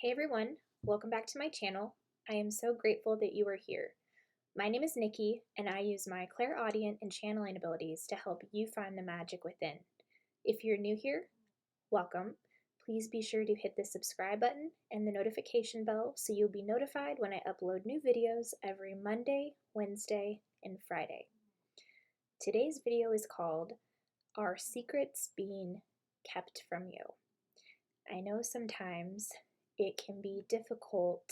Hey everyone, welcome back to my channel. I am so grateful that you are here. My name is Nikki, and I use my clairaudient and channeling abilities to help you find the magic within. If you're new here, welcome. Please be sure to hit the subscribe button and the notification bell so you'll be notified when I upload new videos every Monday, Wednesday, and Friday. Today's video is called Are Secrets Being Kept from You? I know sometimes it can be difficult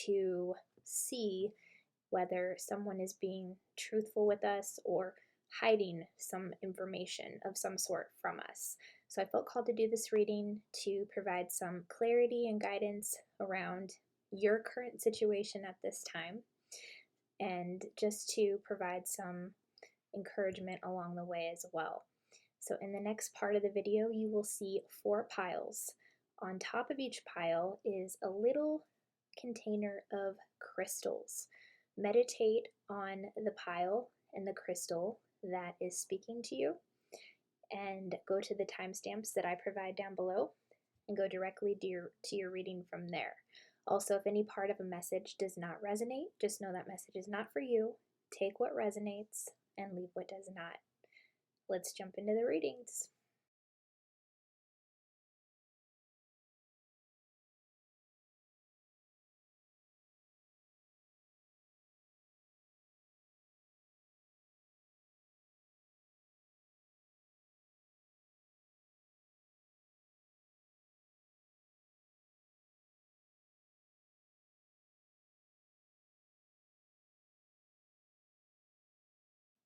to see whether someone is being truthful with us or hiding some information of some sort from us. So I felt called to do this reading to provide some clarity and guidance around your current situation at this time, and just to provide some encouragement along the way as well. So in the next part of the video, you will see 4 piles. On top of each pile is a little container of crystals. Meditate on the pile and the crystal that is speaking to you, and go to the timestamps that I provide down below and go directly to your reading from there. Also, if any part of a message does not resonate, just know that message is not for you. Take what resonates and leave what does not. Let's jump into the readings.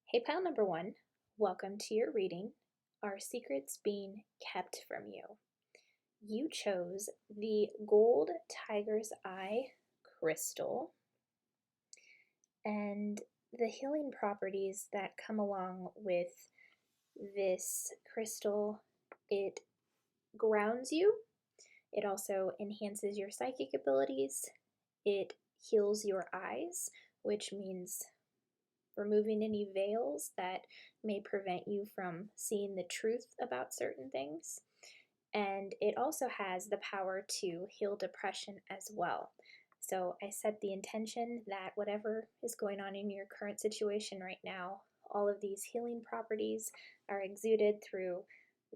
Hey, pile number 1, welcome to your reading. Are secrets being kept from you? You chose the gold tiger's eye crystal, and the healing properties that come along with this crystal: it grounds you, it also enhances your psychic abilities, it heals your eyes, which means removing any veils that may prevent you from seeing the truth about certain things. And it also has the power to heal depression as well. So I set the intention that whatever is going on in your current situation right now, all of these healing properties are exuded through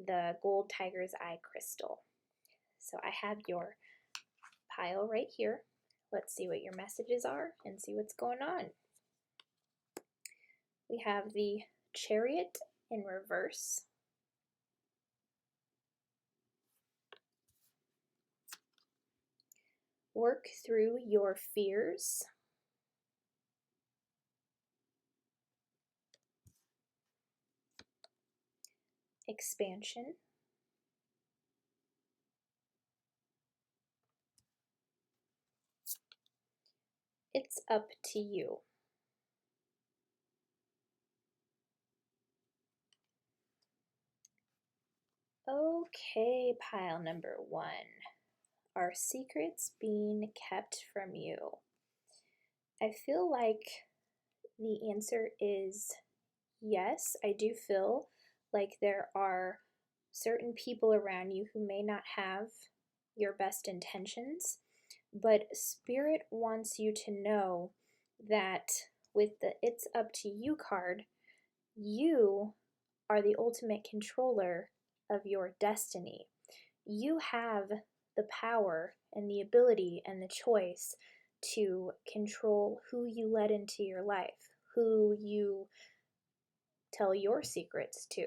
the gold tiger's eye crystal. So I have your pile right here. Let's see what your messages are and see what's going on. We have the Chariot in reverse. Work through your fears. Expansion. It's up to you. Okay, pile number 1. Are secrets being kept from you? I feel like the answer is yes. I do feel like there are certain people around you who may not have your best intentions, but Spirit wants you to know that with the It's Up to You card, you are the ultimate controller of your destiny. You have the power and the ability and the choice to control who you let into your life, who you tell your secrets to,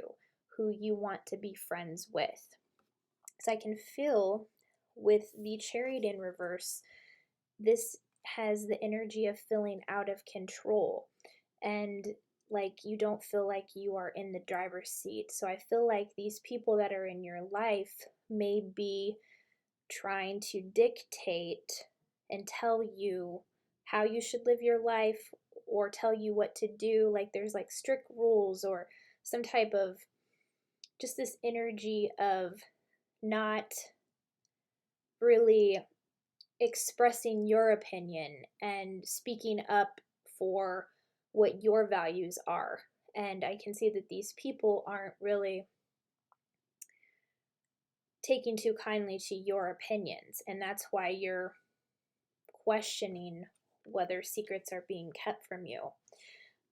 who you want to be friends with. So I can feel with the Chariot in reverse, this has the energy of feeling out of control, and like you don't feel like you are in the driver's seat. So I feel like these people that are in your life may be trying to dictate and tell you how you should live your life, or tell you what to do. Like there's like strict rules or some type of just this energy of not really expressing your opinion and speaking up for what your values are. And I can see that these people aren't really taking too kindly to your opinions, and that's why you're questioning whether secrets are being kept from you.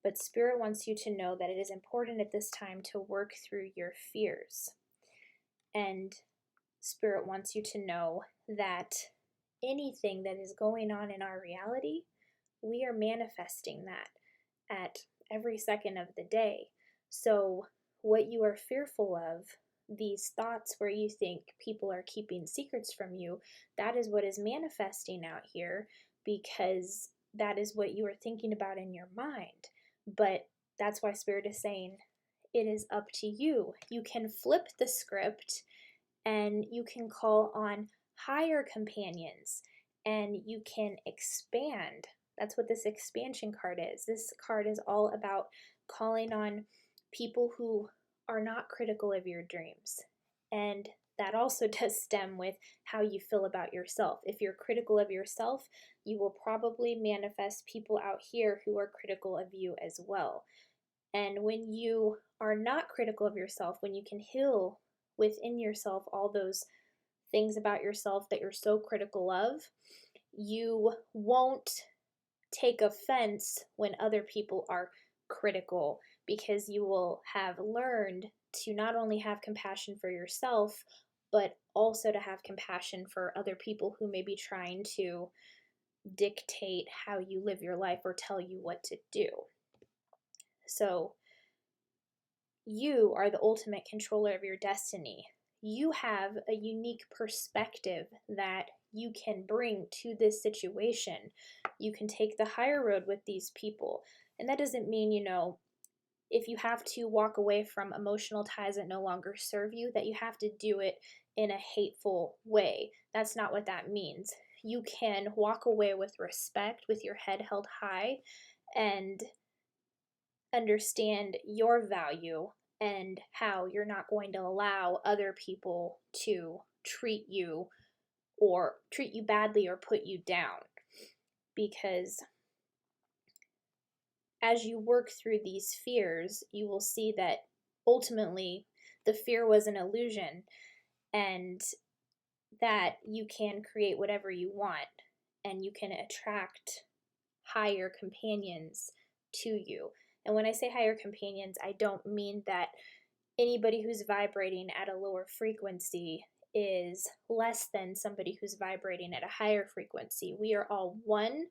But Spirit wants you to know that it is important at this time to work through your fears. And Spirit wants you to know that anything that is going on in our reality, we are manifesting that at every second of the day. So what you are fearful of, these thoughts where you think people are keeping secrets from you, that is what is manifesting out here, because that is what you are thinking about in your mind. But that's why Spirit is saying it is up to you. You can flip the script and you can call on higher companions and you can expand. That's what this expansion card is. This card is all about calling on people who are not critical of your dreams. And that also does stem with how you feel about yourself. If you're critical of yourself, you will probably manifest people out here who are critical of you as well. And when you are not critical of yourself, when you can heal within yourself all those things about yourself that you're so critical of, you won't take offense when other people are critical, because you will have learned to not only have compassion for yourself, but also to have compassion for other people who may be trying to dictate how you live your life or tell you what to do. So you are the ultimate controller of your destiny. You have a unique perspective that you can bring to this situation. You can take the higher road with these people. And that doesn't mean, if you have to walk away from emotional ties that no longer serve you, that you have to do it in a hateful way. That's not what that means. You can walk away with respect, with your head held high, and understand your value and how you're not going to allow other people to treat you badly or put you down. Because as you work through these fears, you will see that ultimately the fear was an illusion, and that you can create whatever you want, and you can attract higher companions to you. And when I say higher companions, I don't mean that anybody who's vibrating at a lower frequency is less than somebody who's vibrating at a higher frequency. We are all one,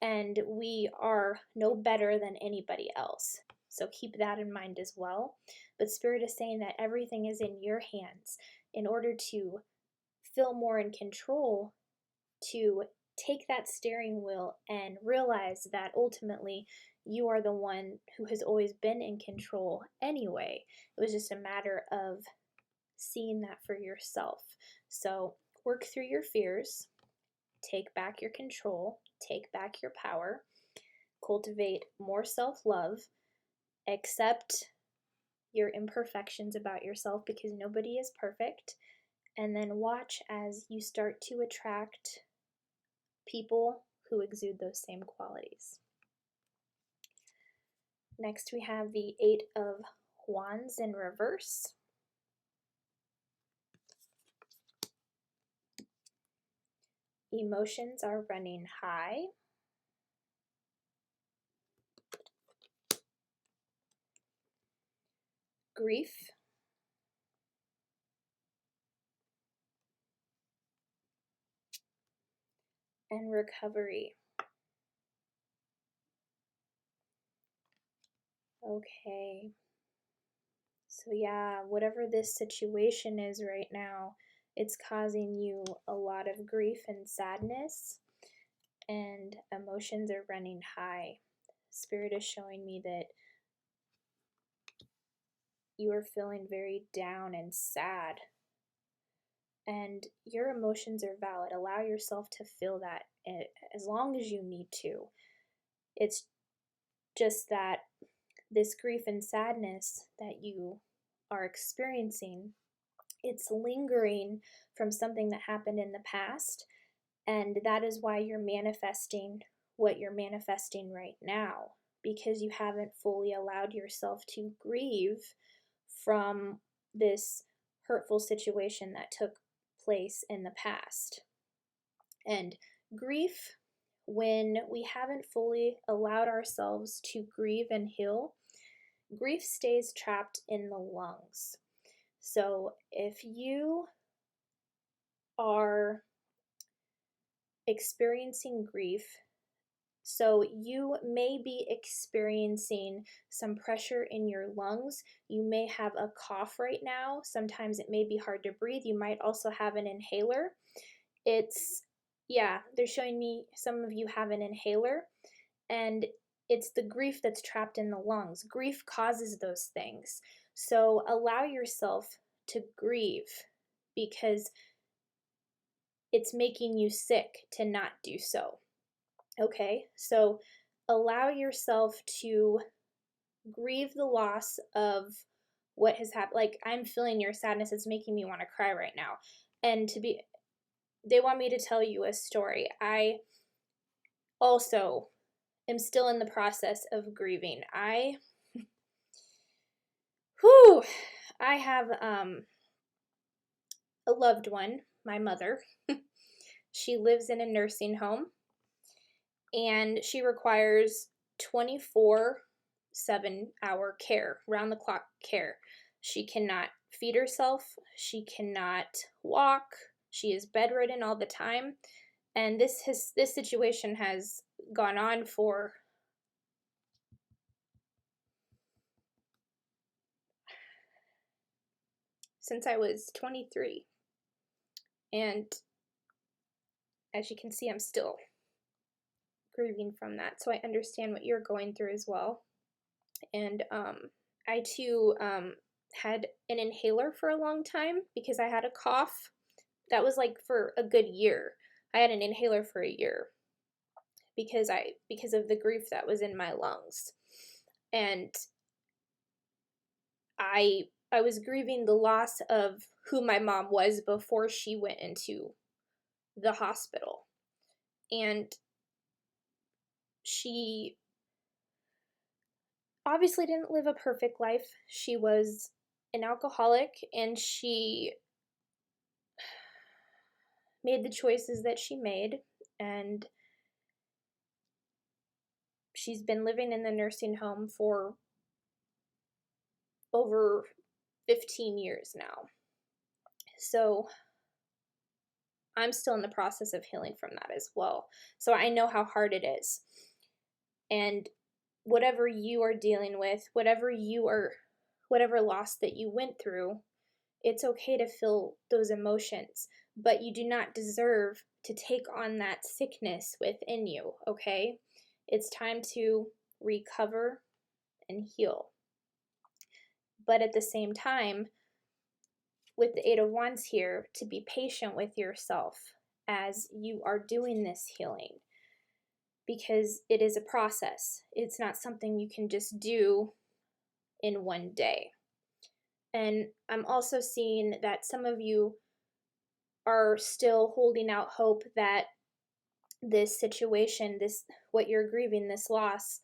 and we are no better than anybody else. So keep that in mind as well. But Spirit is saying that everything is in your hands. In order to feel more in control, to take that steering wheel and realize that ultimately you are the one who has always been in control anyway. It was just a matter of seeing that for yourself. So work through your fears, take back your control, take back your power, cultivate more self-love, accept your imperfections about yourself, because nobody is perfect, and then watch as you start to attract people who exude those same qualities. Next, we have the Eight of Wands in reverse. Emotions are running high. Grief. And recovery. Okay. So yeah, whatever this situation is right now, it's causing you a lot of grief and sadness, and emotions are running high. Spirit is showing me that you are feeling very down and sad, and your emotions are valid. Allow yourself to feel that as long as you need to. It's just that this grief and sadness that you are experiencing, it's lingering from something that happened in the past, and that is why you're manifesting what you're manifesting right now, because you haven't fully allowed yourself to grieve from this hurtful situation that took place in the past. And grief, when we haven't fully allowed ourselves to grieve and heal, grief stays trapped in the lungs. So if you are experiencing grief, so you may be experiencing some pressure in your lungs. You may have a cough right now. Sometimes it may be hard to breathe. You might also have an inhaler. They're showing me some of you have an inhaler, and it's the grief that's trapped in the lungs. Grief causes those things. So allow yourself to grieve, because it's making you sick to not do so. Okay, so allow yourself to grieve the loss of what has happened. Like, I'm feeling your sadness. It's making me want to cry right now. And they want me to tell you a story. I also am still in the process of grieving. I have a loved one, my mother. She lives in a nursing home, and she requires 24/7-hour care, round-the-clock care. She cannot feed herself. She cannot walk. She is bedridden all the time. And this situation has gone on for since I was 23. And as you can see, I'm still grieving from that. So I understand what you're going through as well. And I too had an inhaler for a long time because I had a cough. That was like for a good year. I had an inhaler for a year because of the grief that was in my lungs. And I was grieving the loss of who my mom was before she went into the hospital. And she obviously didn't live a perfect life. She was an alcoholic, and she made the choices that she made, and she's been living in the nursing home for over 15 years now. So I'm still in the process of healing from that as well. So I know how hard it is. And whatever you are dealing with, whatever loss that you went through, it's okay to feel those emotions, but you do not deserve to take on that sickness within you, okay? It's time to recover and heal. But at the same time, with the Eight of Wands here, to be patient with yourself as you are doing this healing, because it is a process. It's not something you can just do in one day. And I'm also seeing that some of you are still holding out hope that this situation, what you're grieving, this loss,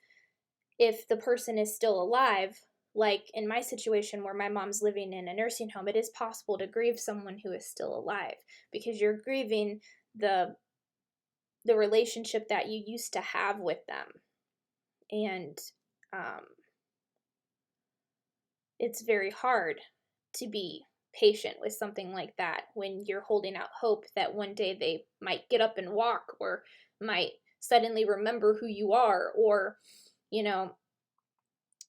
if the person is still alive, like in my situation where my mom's living in a nursing home, it is possible to grieve someone who is still alive, because you're grieving the relationship that you used to have with them. And it's very hard to be patient with something like that when you're holding out hope that one day they might get up and walk, or might suddenly remember who you are, or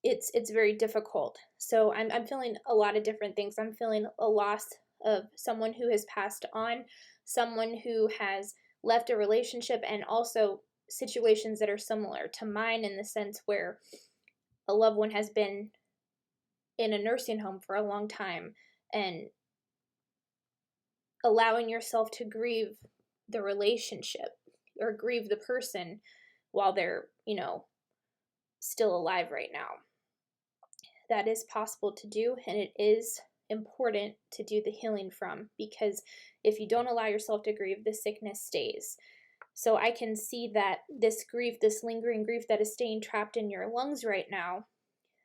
it's very difficult. So I'm feeling a lot of different things. I'm feeling a loss of someone who has passed on, someone who has left a relationship, and also situations that are similar to mine, in the sense where a loved one has been in a nursing home for a long time, and allowing yourself to grieve the relationship or grieve the person while they're, still alive right now. That is possible to do, and it is important to do the healing from, because if you don't allow yourself to grieve, the sickness stays. So I can see that this grief, this lingering grief that is staying trapped in your lungs right now,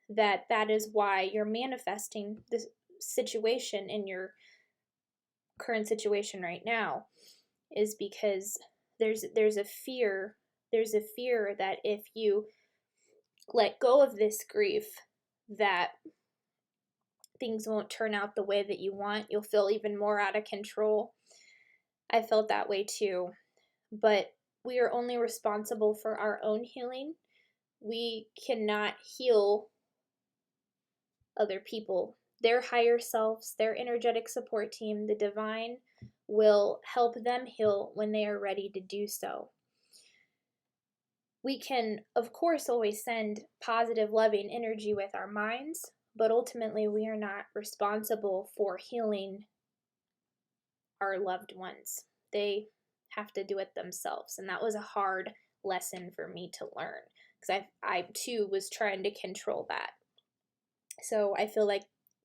that is why you're manifesting this situation in your current situation right now is because there's a fear that if you let go of this grief, that things won't turn out the way that you want. You'll feel even more out of control. I felt that way too. But we are only responsible for our own healing. We cannot heal other people. Their higher selves, their energetic support team, the divine, will help them heal when they are ready to do so. We can, of course, always send positive, loving energy with our minds, but ultimately we are not responsible for healing our loved ones. They have to do it themselves. And that was a hard lesson for me to learn, because I too was trying to control that. So I feel like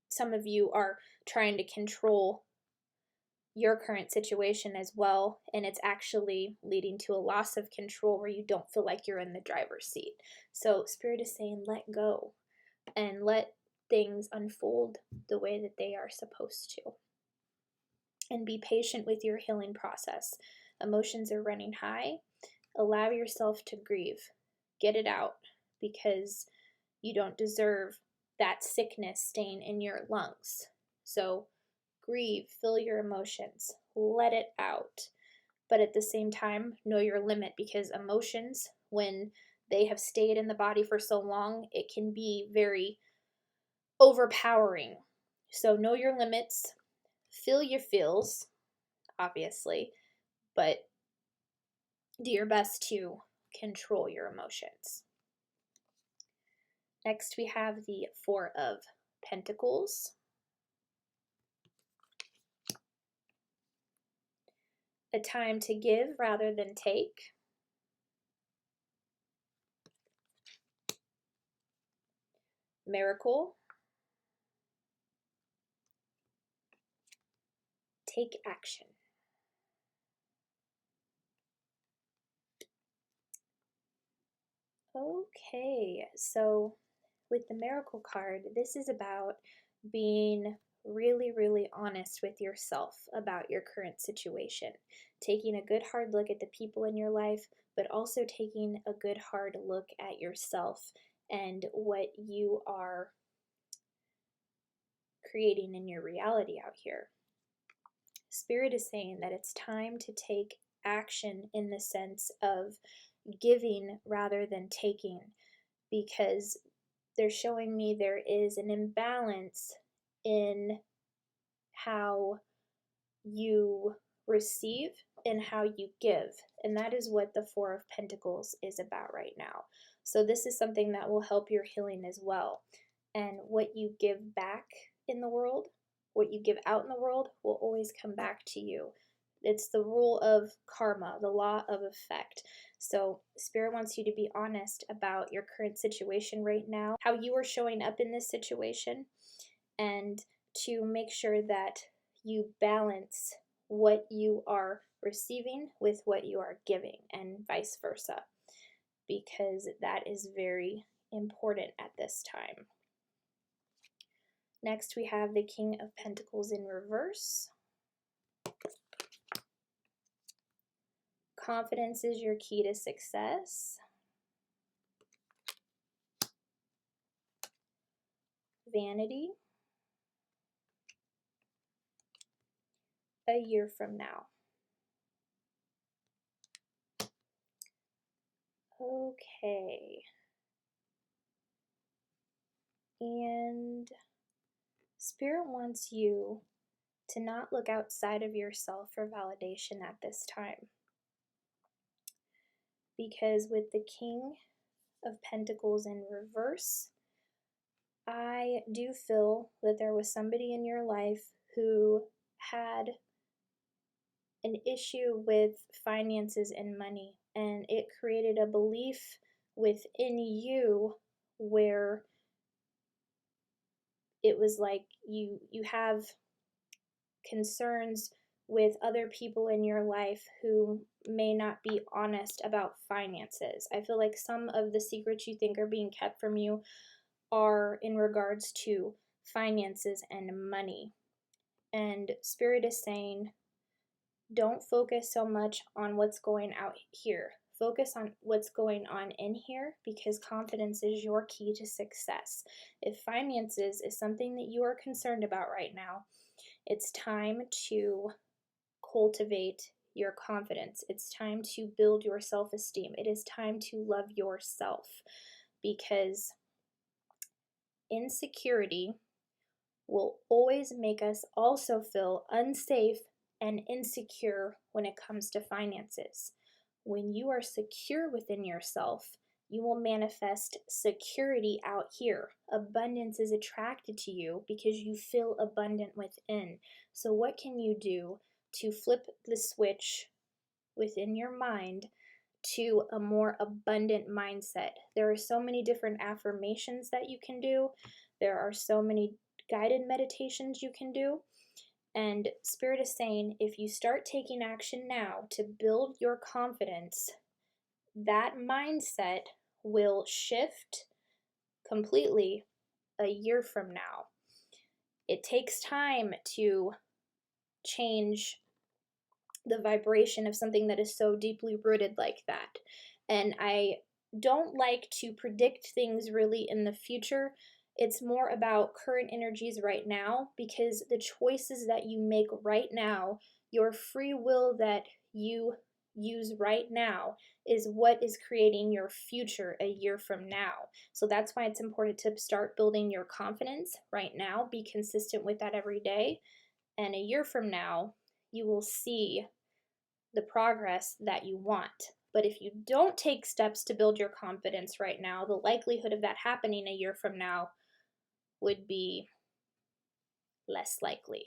some of you are trying to control your current situation as well, and it's actually leading to a loss of control where you don't feel like you're in the driver's seat. So Spirit is saying let go and let things unfold the way that they are supposed to. And be patient with your healing process. Emotions are running high. Allow yourself to grieve. Get it out, because you don't deserve that sickness staying in your lungs. So grieve, feel your emotions, let it out. But at the same time, know your limit, because emotions, when they have stayed in the body for so long, it can be very overpowering. So know your limits, feel your feels, obviously, but do your best to control your emotions. Next, we have the Four of Pentacles. A time to give rather than take. Miracle. Take action. Okay, so with the Miracle card, this is about being really, really honest with yourself about your current situation. Taking a good hard look at the people in your life, but also taking a good hard look at yourself and what you are creating in your reality out here. Spirit is saying that it's time to take action in the sense of giving rather than taking, because they're showing me there is an imbalance in how you receive and how you give. And that is what the Four of Pentacles is about right now. So this is something that will help your healing as well. And what you give back in the world, what you give out in the world, will always come back to you. It's the rule of karma, the law of effect. So Spirit wants you to be honest about your current situation right now, how you are showing up in this situation, and to make sure that you balance what you are receiving with what you are giving, and vice versa, because that is very important at this time. Next, we have the King of Pentacles in reverse. Confidence is your key to success. Vanity. A year from now. Okay. And Spirit wants you to not look outside of yourself for validation at this time. Because with the King of Pentacles in reverse, I do feel that there was somebody in your life who had an issue with finances and money, and it created a belief within you where it was like you have concerns with other people in your life who may not be honest about finances. I feel like some of the secrets you think are being kept from you are in regards to finances and money. And Spirit is saying, don't focus so much on what's going out here. Focus on what's going on in here, because confidence is your key to success. If finances is something that you are concerned about right now, it's time to cultivate your confidence. It's time to build your self-esteem. It is time to love yourself, because insecurity will always make us also feel unsafe and insecure when it comes to finances. When you are secure within yourself, you will manifest security out here. Abundance is attracted to you because you feel abundant within. So what can you do to flip the switch within your mind to a more abundant mindset? There are so many different affirmations that you can do. There are so many guided meditations you can do. And Spirit is saying, if you start taking action now to build your confidence, that mindset will shift completely a year from now. It takes time to change the vibration of something that is so deeply rooted like that. And I don't like to predict things really in the future. It's more about current energies right now, because the choices that you make right now, your free will that you use right now, is what is creating your future a year from now. So that's why it's important to start building your confidence right now. Be consistent with that every day. And a year from now, you will see the progress that you want. But if you don't take steps to build your confidence right now, the likelihood of that happening a year from now would be less likely.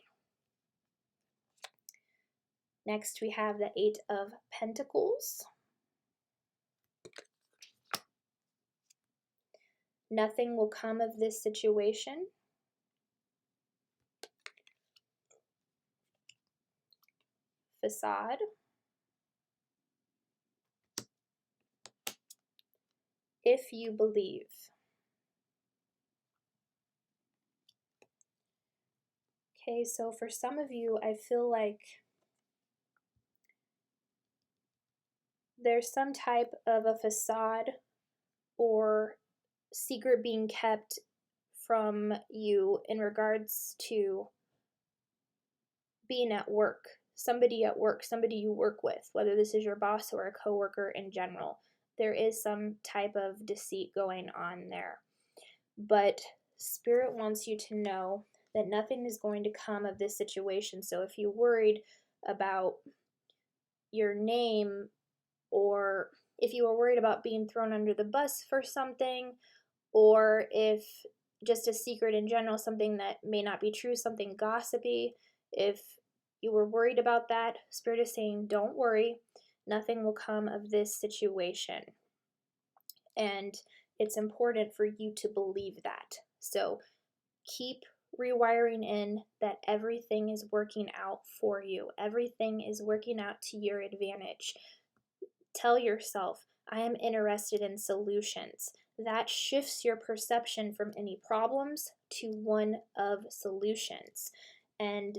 Next, we have the Eight of Pentacles. Nothing will come of this situation. Facade. If you believe. Okay, so for some of you, I feel like there's some type of a facade or secret being kept from you in regards to being at work, somebody you work with, whether this is your boss or a coworker in general. There is some type of deceit going on there. But Spirit wants you to know that nothing is going to come of this situation. So if you're worried about your name, or if you are worried about being thrown under the bus for something, or if just a secret in general, something that may not be true, something gossipy, if you were worried about that, Spirit is saying, don't worry, nothing will come of this situation. And it's important for you to believe that. So keep rewiring in that everything is working out for you. Everything is working out to your advantage. Tell yourself, I am interested in solutions. That shifts your perception from any problems to one of solutions. And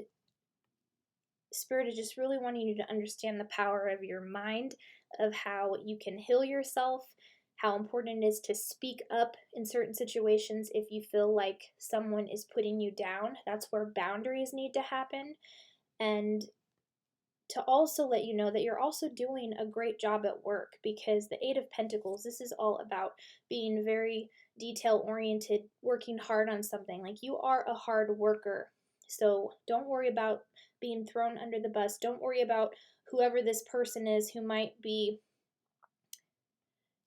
Spirit is just really wanting you to understand the power of your mind, of how you can heal yourself, how important it is to speak up in certain situations if you feel like someone is putting you down. That's where boundaries need to happen. And to also let you know that you're also doing a great job at work, because the Eight of Pentacles, this is all about being very detail oriented, working hard on something. Like, you are a hard worker. So don't worry about being thrown under the bus. Don't worry about whoever this person is who might be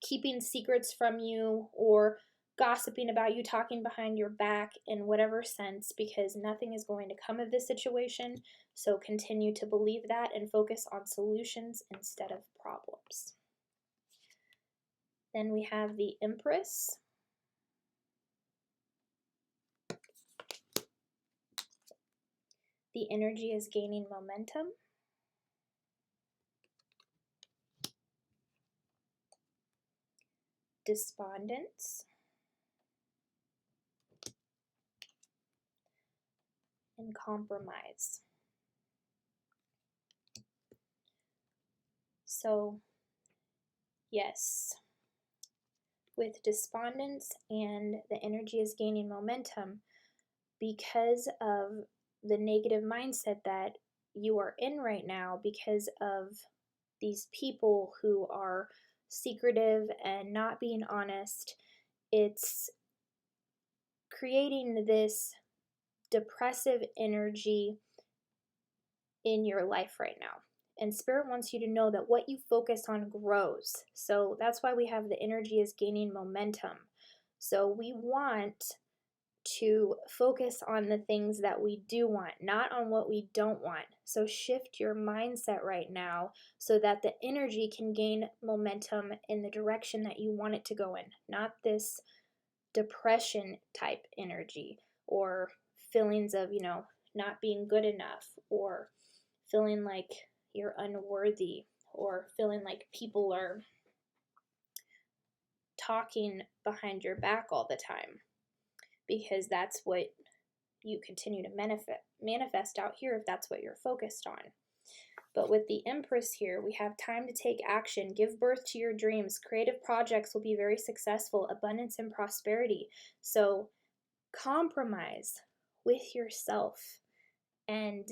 keeping secrets from you or gossiping about you, talking behind your back in whatever sense, because nothing is going to come of this situation. So continue to believe that and focus on solutions instead of problems. Then we have the Empress. The energy is gaining momentum. Despondence. and compromise. So, yes, with despondence and the energy is gaining momentum because of the negative mindset that you are in right now, because of these people who are secretive and not being honest. It's creating this depressive energy in your life right now. And Spirit wants you to know that what you focus on grows. So that's why we have the energy is gaining momentum. So we want to focus on the things that we do want, not on what we don't want. So shift your mindset right now so that the energy can gain momentum in the direction that you want it to go in, not this depression type energy or feelings of, not being good enough, or feeling like you're unworthy, or feeling like people are talking behind your back all the time, because that's what you continue to manifest out here if that's what you're focused on. But with the Empress here, we have time to take action, give birth to your dreams. Creative projects will be very successful, abundance and prosperity. So compromise with yourself and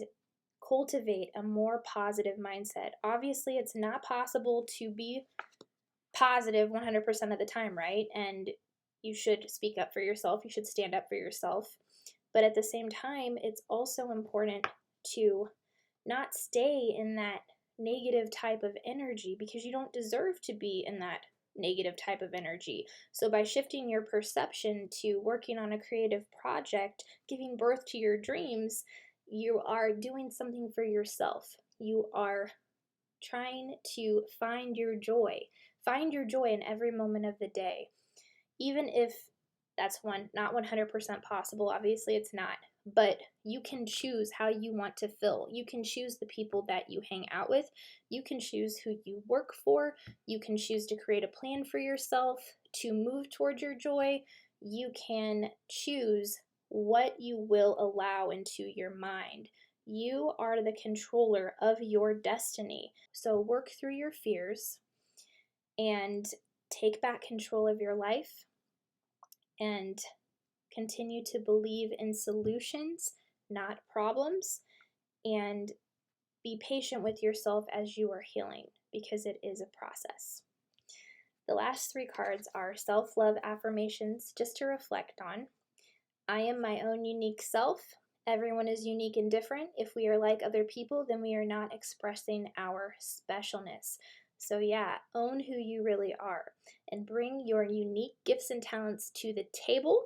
cultivate a more positive mindset. Obviously, it's not possible to be positive 100% of the time, right? And you should speak up for yourself. You should stand up for yourself. But at the same time, it's also important to not stay in that negative type of energy, because you don't deserve to be in that negative type of energy. So by shifting your perception to working on a creative project, giving birth to your dreams, you are doing something for yourself. You are trying to find your joy. Find your joy in every moment of the day. Even if that's not 100% possible, obviously it's not, but you can choose how you want to feel. You can choose the people that you hang out with. You can choose who you work for. You can choose to create a plan for yourself to move towards your joy. You can choose what you will allow into your mind. You are the controller of your destiny. So work through your fears and take back control of your life, and continue to believe in solutions, not problems, and be patient with yourself as you are healing, because it is a process. The last 3 cards are self-love affirmations, just to reflect on. I am my own unique self. Everyone is unique and different. If we are like other people, then we are not expressing our specialness. So yeah, own who you really are and bring your unique gifts and talents to the table,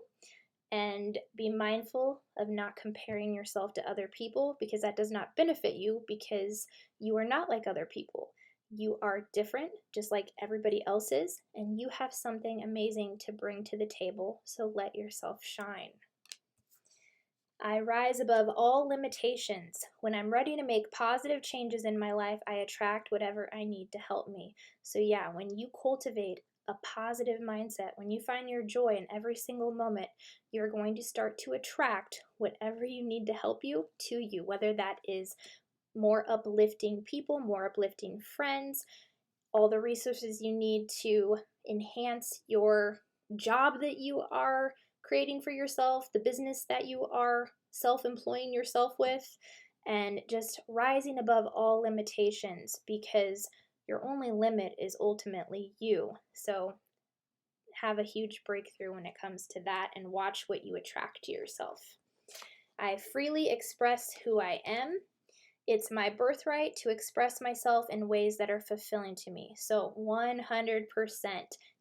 and be mindful of not comparing yourself to other people, because that does not benefit you, because you are not like other people. You are different, just like everybody else is, and you have something amazing to bring to the table, so let yourself shine. I rise above all limitations. When I'm ready to make positive changes in my life, I attract whatever I need to help me. So yeah, when you cultivate a positive mindset, when you find your joy in every single moment, you're going to start to attract whatever you need to help you to you, whether that is more uplifting people, more uplifting friends, all the resources you need to enhance your job that you are creating for yourself, the business that you are self-employing yourself with, and just rising above all limitations, because your only limit is ultimately you. So have a huge breakthrough when it comes to that, and watch what you attract to yourself. I freely express who I am. It's my birthright to express myself in ways that are fulfilling to me. So 100%.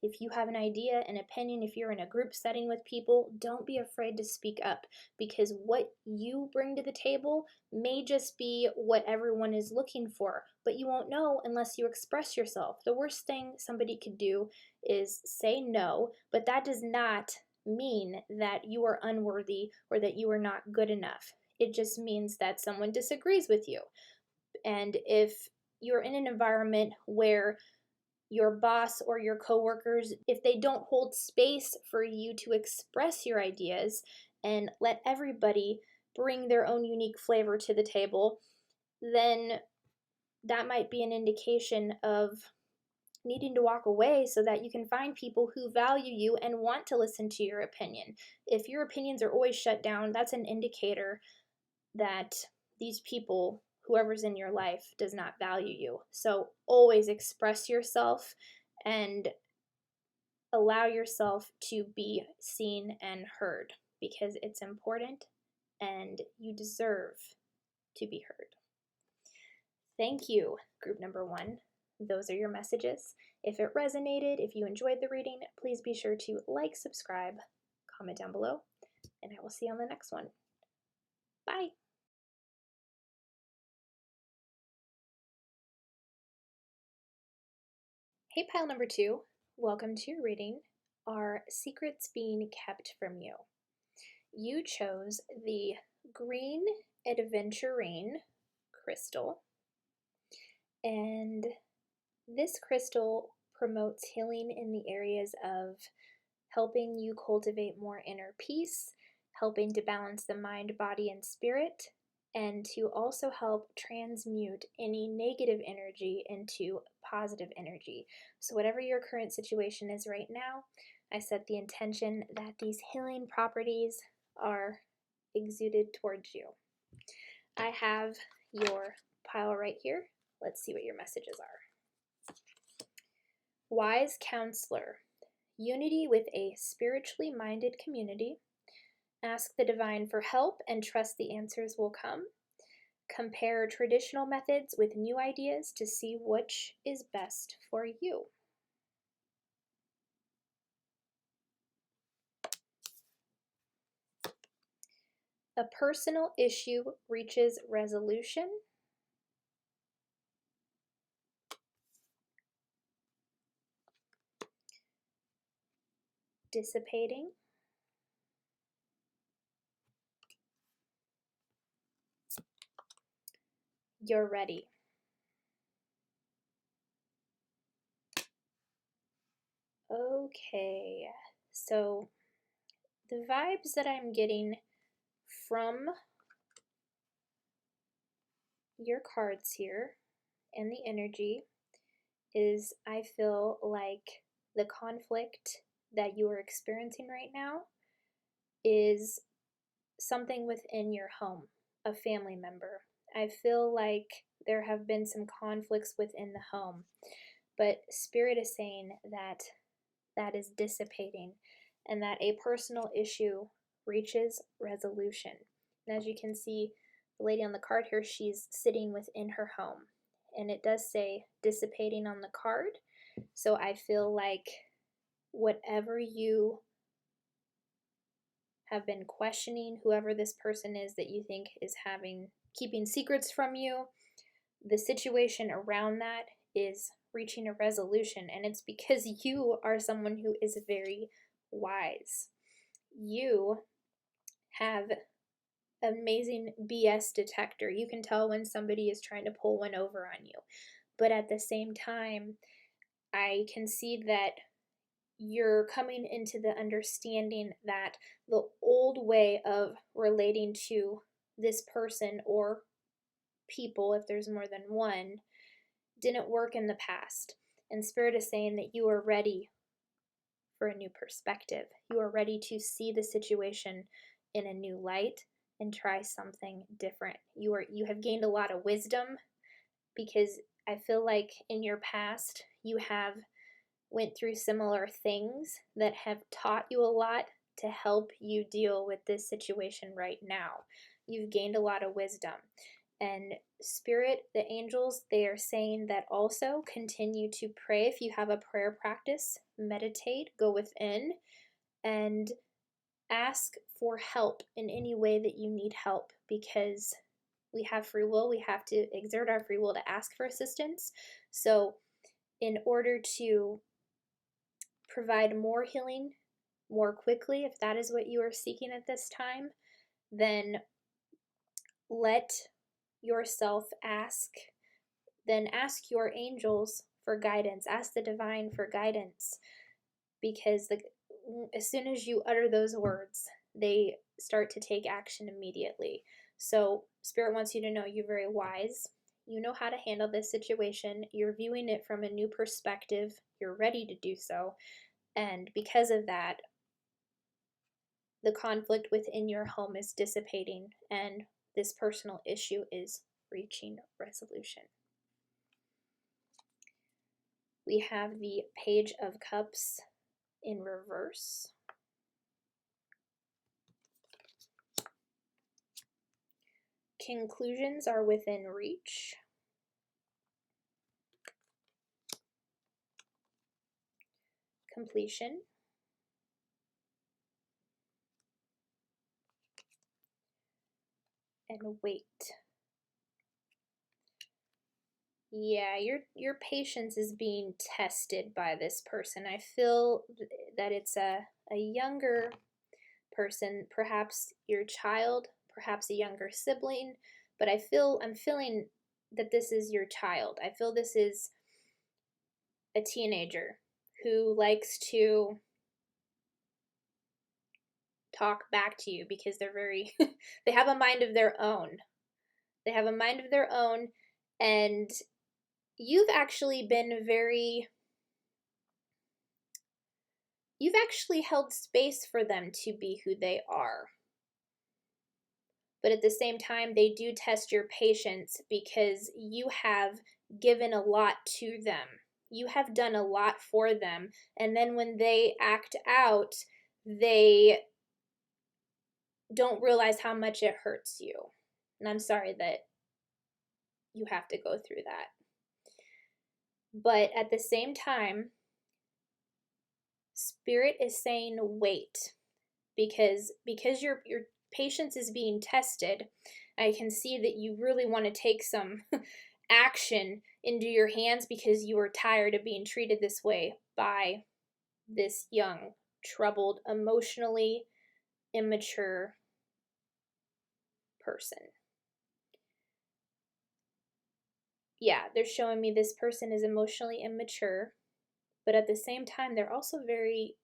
If you have an idea, an opinion, if you're in a group setting with people, don't be afraid to speak up, because what you bring to the table may just be what everyone is looking for, but you won't know unless you express yourself. The worst thing somebody could do is say no, but that does not mean that you are unworthy or that you are not good enough. It just means that someone disagrees with you. And if you're in an environment where your boss or your coworkers, if they don't hold space for you to express your ideas and let everybody bring their own unique flavor to the table, then that might be an indication of needing to walk away so that you can find people who value you and want to listen to your opinion. If your opinions are always shut down, that's an indicator that these people, whoever's in your life, does not value you. So always express yourself and allow yourself to be seen and heard, because it's important and you deserve to be heard. Thank you, group number 1. Those are your messages. If it resonated, if you enjoyed the reading, please be sure to like, subscribe, comment down below, and I will see you on the next one. Bye. Hey, pile number 2. Welcome to your reading. Are secrets being kept from you? You chose the green Aventurine crystal, and this crystal promotes healing in the areas of helping you cultivate more inner peace, helping to balance the mind, body, and spirit, and to also help transmute any negative energy into positive energy. So whatever your current situation is right now, I set the intention that these healing properties are exuded towards you. I have your pile right here. Let's see what your messages are. Wise counselor. Unity with a spiritually minded community. Ask the divine for help and trust the answers will come. Compare traditional methods with new ideas to see which is best for you. A personal issue reaches resolution. Dissipating. You're ready. Okay, so the vibes that I'm getting from your cards here and the energy is, I feel like the conflict that you are experiencing right now is something within your home, a family member. I feel like there have been some conflicts within the home, but Spirit is saying that that is dissipating and that a personal issue reaches resolution. And as you can see, the lady on the card here, she's sitting within her home, and it does say dissipating on the card. So I feel like whatever you have been questioning, whoever this person is that you think is keeping secrets from you, the situation around that is reaching a resolution, and it's because you are someone who is very wise. You have amazing BS detector. You can tell when somebody is trying to pull one over on you. But at the same time, I can see that you're coming into the understanding that the old way of relating to this person or people, if there's more than one, didn't work in the past. And Spirit is saying that you are ready for a new perspective. You are ready to see the situation in a new light and try something different. You have gained a lot of wisdom, because I feel like in your past you have went through similar things that have taught you a lot to help you deal with this situation right now. You've gained a lot of wisdom. And Spirit, the angels, they are saying that also continue to pray. If you have a prayer practice, meditate, go within, and ask for help in any way that you need help, because we have free will. We have to exert our free will to ask for assistance. So in order to provide more healing more quickly, if that is what you are seeking at this time, then let yourself ask your angels for guidance. Ask the divine for guidance, because as soon as you utter those words, they start to take action immediately. So Spirit wants you to know you're very wise. You know how to handle this situation. You're viewing it from a new perspective. You're ready to do so. And because of that, the conflict within your home is dissipating and this personal issue is reaching resolution. We have the Page of Cups in reverse. Conclusions are within reach. Completion. And wait. Yeah, your patience is being tested by this person. I feel that it's a younger person, perhaps your child, perhaps a younger sibling, but I'm feeling that this is your child. I feel this is a teenager who likes to talk back to you because they're very they have a mind of their own. They have a mind of their own, and you've actually held space for them to be who they are. But at the same time, they do test your patience because you have given a lot to them. You have done a lot for them. And then when they act out, they don't realize how much it hurts you. And I'm sorry that you have to go through that. But at the same time, Spirit is saying wait, because your patience is being tested. I can see that you really want to take some action into your hands because you are tired of being treated this way by this young, troubled, emotionally immature person. Yeah, they're showing me this person is emotionally immature, but at the same time, they're also very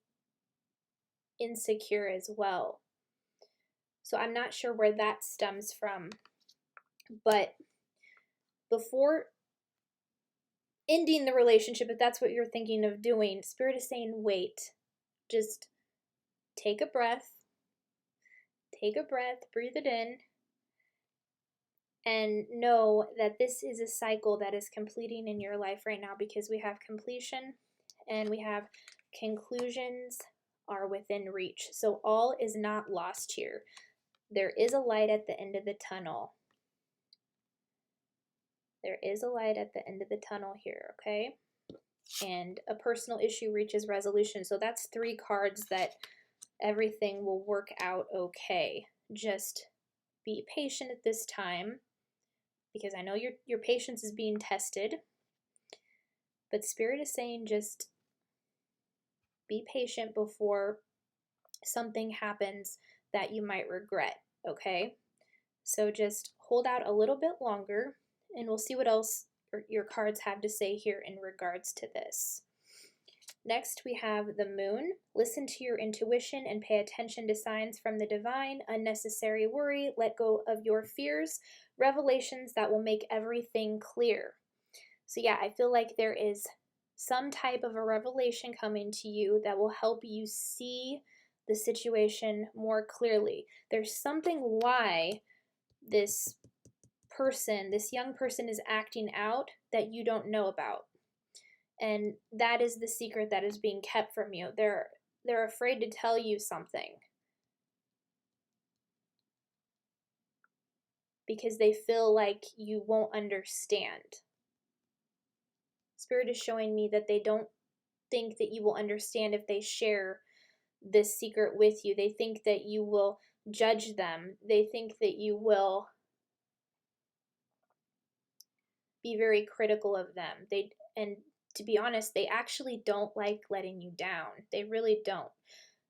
insecure as well. So I'm not sure where that stems from, but before ending the relationship, if that's what you're thinking of doing, Spirit is saying wait. Just take a breath, breathe it in, and know that this is a cycle that is completing in your life right now, because we have completion and we have conclusions are within reach. So all is not lost here. There is a light at the end of the tunnel. There is a light at the end of the tunnel here, okay? And a personal issue reaches resolution. So that's 3 cards that everything will work out okay. Just be patient at this time, because I know your patience is being tested. But Spirit is saying just be patient before something happens that you might regret, okay? So just hold out a little bit longer, and we'll see what else your cards have to say here in regards to this. Next, we have the Moon. Listen to your intuition and pay attention to signs from the divine. Unnecessary worry. Let go of your fears. Revelations that will make everything clear. So yeah, I feel like there is some type of a revelation coming to you that will help you see the situation more clearly. There's something why this young person is acting out that you don't know about. And that is the secret that is being kept from you. They're afraid to tell you something because they feel like you won't understand. Spirit is showing me that they don't think that you will understand if they share this secret with you. They think that you will judge them. They think that you will be very critical of them. And to be honest, they actually don't like letting you down. They really don't.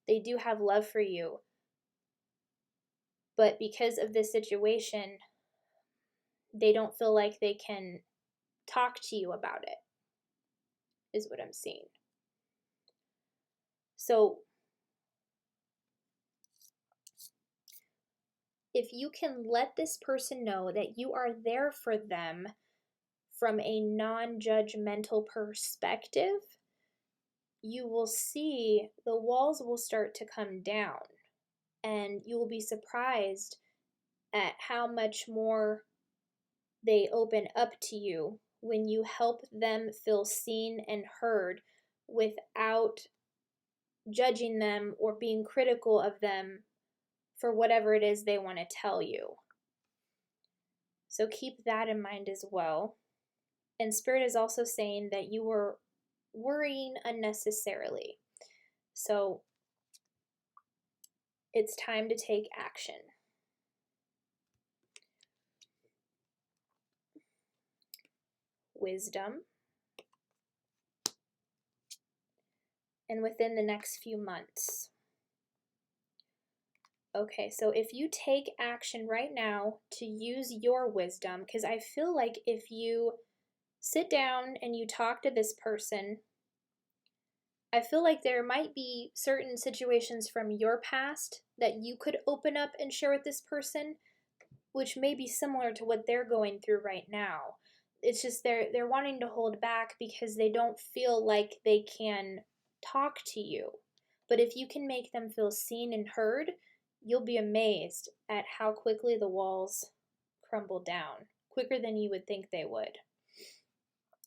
They do have love for you. But because of this situation, they don't feel like they can talk to you about it, is what I'm seeing. So if you can let this person know that you are there for them from a non-judgmental perspective, you will see the walls will start to come down, and you will be surprised at how much more they open up to you when you help them feel seen and heard without judging them or being critical of them for whatever it is they want to tell you. So keep that in mind as well. And Spirit is also saying that you were worrying unnecessarily. So it's time to take action. Wisdom. And within the next few months. Okay, so if you take action right now to use your wisdom, because I feel like if you sit down and you talk to this person, I feel like there might be certain situations from your past that you could open up and share with this person, which may be similar to what they're going through right now. It's just they're wanting to hold back because they don't feel like they can talk to you. But if you can make them feel seen and heard, you'll be amazed at how quickly the walls crumble down, quicker than you would think they would.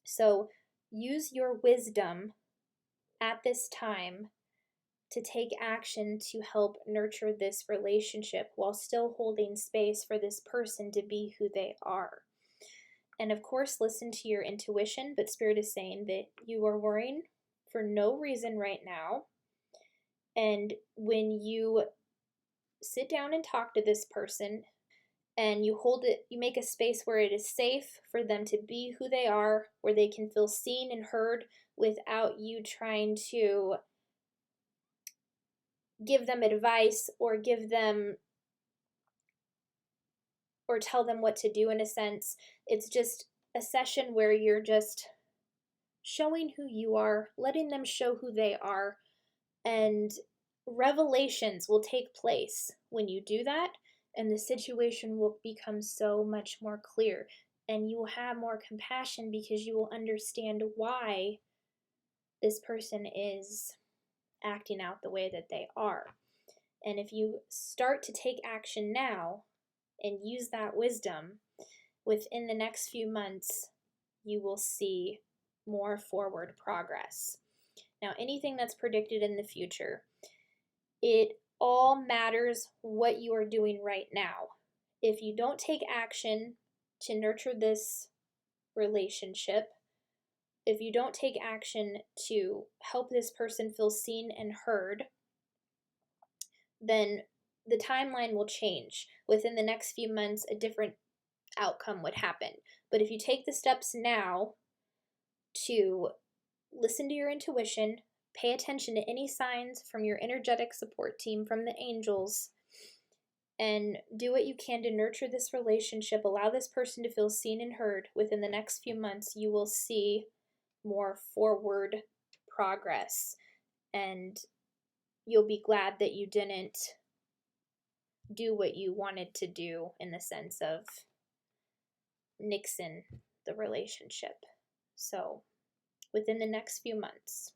So use your wisdom at this time to take action to help nurture this relationship while still holding space for this person to be who they are. And of course, listen to your intuition, but Spirit is saying that you are worrying for no reason right now. And when you sit down and talk to this person and you hold it, you make a space where it is safe for them to be who they are, where they can feel seen and heard without you trying to give them advice or tell them what to do in a sense. It's just a session where you're just showing who you are, letting them show who they are, and revelations will take place when you do that, and the situation will become so much more clear, and you will have more compassion because you will understand why this person is acting out the way that they are. And if you start to take action now and use that wisdom, within the next few months, you will see more forward progress. Now, anything that's predicted in the future, it all matters what you are doing right now. If you don't take action to nurture this relationship, if you don't take action to help this person feel seen and heard, then the timeline will change. Within the next few months, a different outcome would happen. But if you take the steps now to listen to your intuition, pay attention to any signs from your energetic support team, from the angels, and do what you can to nurture this relationship, allow this person to feel seen and heard, within the next few months, you will see more forward progress. And you'll be glad that you didn't do what you wanted to do in the sense of nixing the relationship. So, within the next few months,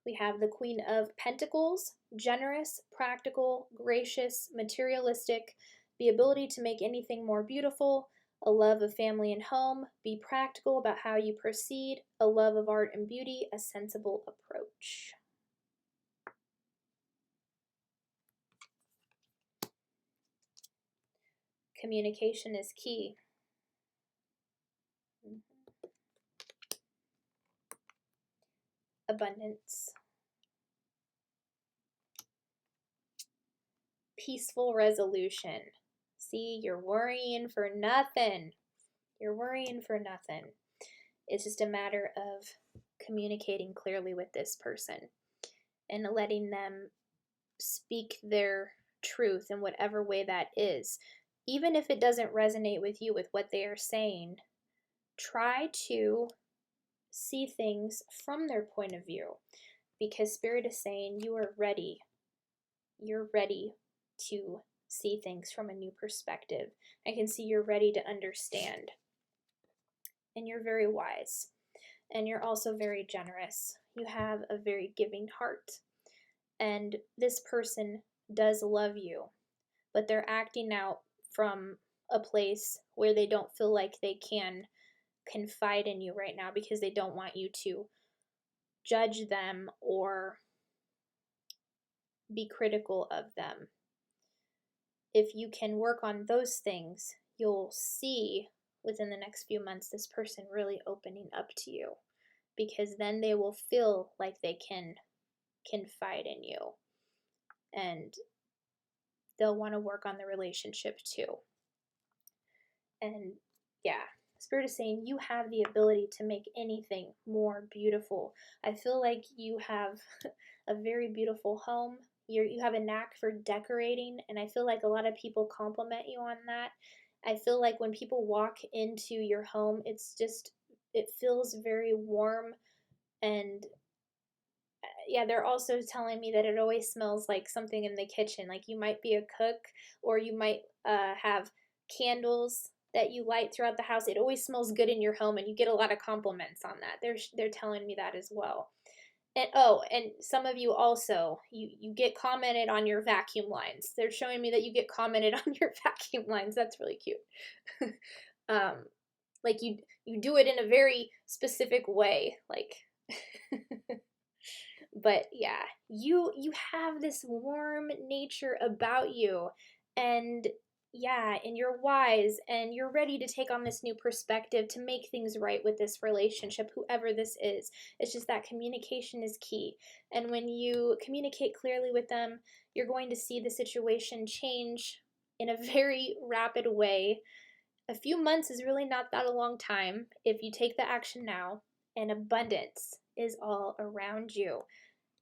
we have the Queen of Pentacles, generous, practical, gracious, materialistic, the ability to make anything more beautiful, a love of family and home, be practical about how you proceed, a love of art and beauty, a sensible approach. Communication is key. Abundance. Peaceful resolution. See, you're worrying for nothing. You're worrying for nothing. It's just a matter of communicating clearly with this person and letting them speak their truth in whatever way that is. Even if it doesn't resonate with you with what they are saying, try to see things from their point of view, because Spirit is saying you are ready. You're ready to see things from a new perspective. I can see you're ready to understand. And you're very wise. And you're also very generous. You have a very giving heart. And this person does love you, but they're acting out from a place where they don't feel like they can confide in you right now because they don't want you to judge them or be critical of them. If you can work on those things, you'll see within the next few months this person really opening up to you, because then they will feel like they can confide in you, and they'll want to work on the relationship too. And yeah, Spirit is saying you have the ability to make anything more beautiful. I feel like you have a very beautiful home. You have a knack for decorating, and I feel like a lot of people compliment you on that. I feel like when people walk into your home, it feels very warm. And yeah, they're also telling me that it always smells like something in the kitchen. Like you might be a cook, or you might have candles that you light throughout the house. It always smells good in your home, and you get a lot of compliments on that. They're telling me that as well. And some of you also, you get commented on your vacuum lines. They're showing me that you get commented on your vacuum lines. That's really cute. Like you do it in a very specific way, like but yeah, you have this warm nature about you, and yeah, and you're wise, and you're ready to take on this new perspective to make things right with this relationship, whoever this is. It's just that communication is key. And when you communicate clearly with them, you're going to see the situation change in a very rapid way. A few months is really not that a long time if you take the action now, and abundance is all around you.